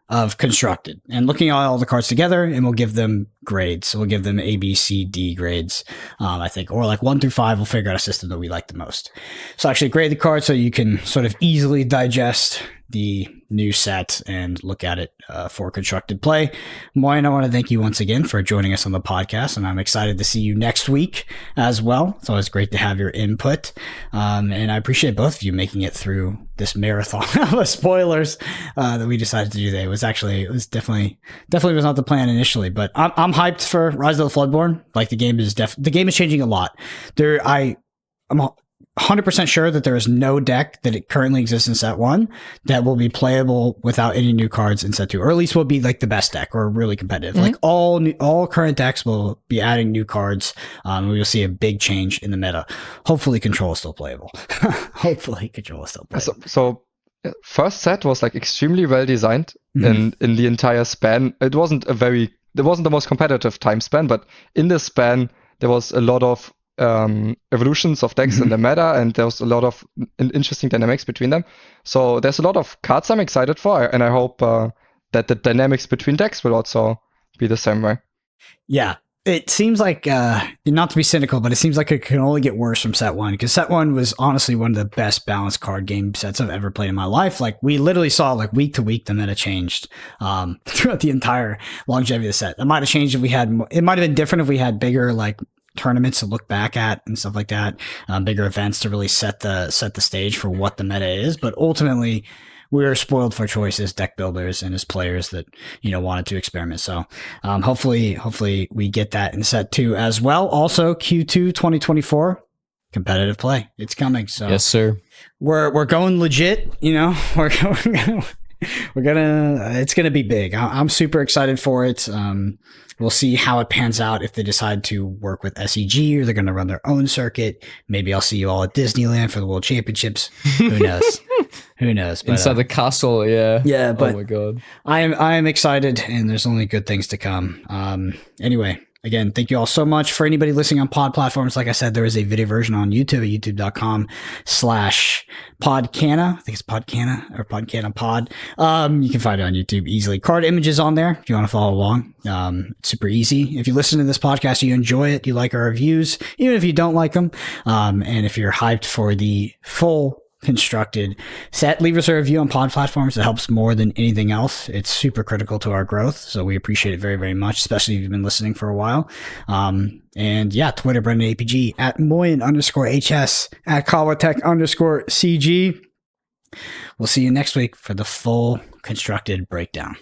of constructed and looking at all the cards together, and we'll give them grades. So we'll give them A, B, C, D grades, I think, or like 1 through 5. We'll figure out a system that we like the most. So actually grade the card so you can sort of easily digest the new set and look at it for constructed play. Moyen, I want to thank you once again for joining us on the podcast, and I'm excited to see you next week as well. It's always great to have your input, and I appreciate both of you making it through this marathon of spoilers that we decided to do today. It was definitely was not the plan initially, but I'm hyped for Rise of the Floodborn. Like the game is changing a lot. I'm 100% sure that there is no deck that it currently exists in set one that will be playable without any new cards in set two, or at least will be like the best deck or really competitive. Like all current decks will be adding new cards. We will see a big change in the meta. Hopefully Control is still playable. So first set was like extremely well designed in the entire span. It wasn't the most competitive time span, but in this span there was a lot of evolutions of decks in the meta, and there's a lot of interesting dynamics between them. So there's a lot of cards I'm excited for, and I hope that the dynamics between decks will also be the same way. Yeah, it seems like, not to be cynical, but it seems like it can only get worse from set one, because set one was honestly one of the best balanced card game sets I've ever played in my life. Like, we literally saw like week to week the meta changed throughout the entire longevity of the set. It might have changed if it might have been different if we had bigger like tournaments to look back at and stuff like that, bigger events to really set the stage for what the meta is. But ultimately, we were spoiled for choice as deck builders and as players that wanted to experiment. So hopefully we get that in set two as well. Also, Q2 2024 competitive play, it's coming. So yes, sir. We're going legit. We're gonna. It's gonna be big. I'm super excited for it. We'll see how it pans out if they decide to work with SEG or they're going to run their own circuit. Maybe I'll see you all at Disneyland for the World Championships. Who knows? Who knows? But, inside the castle, yeah. Yeah, but oh my god, I am excited, and there's only good things to come. Anyway, Again, thank you all so much. For anybody listening on pod platforms, like I said, there is a video version on YouTube at youtube.com/Podcana. I think it's Podcana or Podcana Pod. You can find it on YouTube easily. Card images on there if you want to follow along. It's super easy. If you listen to this podcast, you enjoy it, you like our reviews, even if you don't like them. And if you're hyped for the full constructed set, leave us a review on pod platforms. It helps more than anything else. It's super critical to our growth, so we appreciate it very, very much, especially if you've been listening for a while. And yeah, Twitter, Brendan APG, at Moyen_HS, at Kawatech_CG. We'll see you next week for the full constructed breakdown.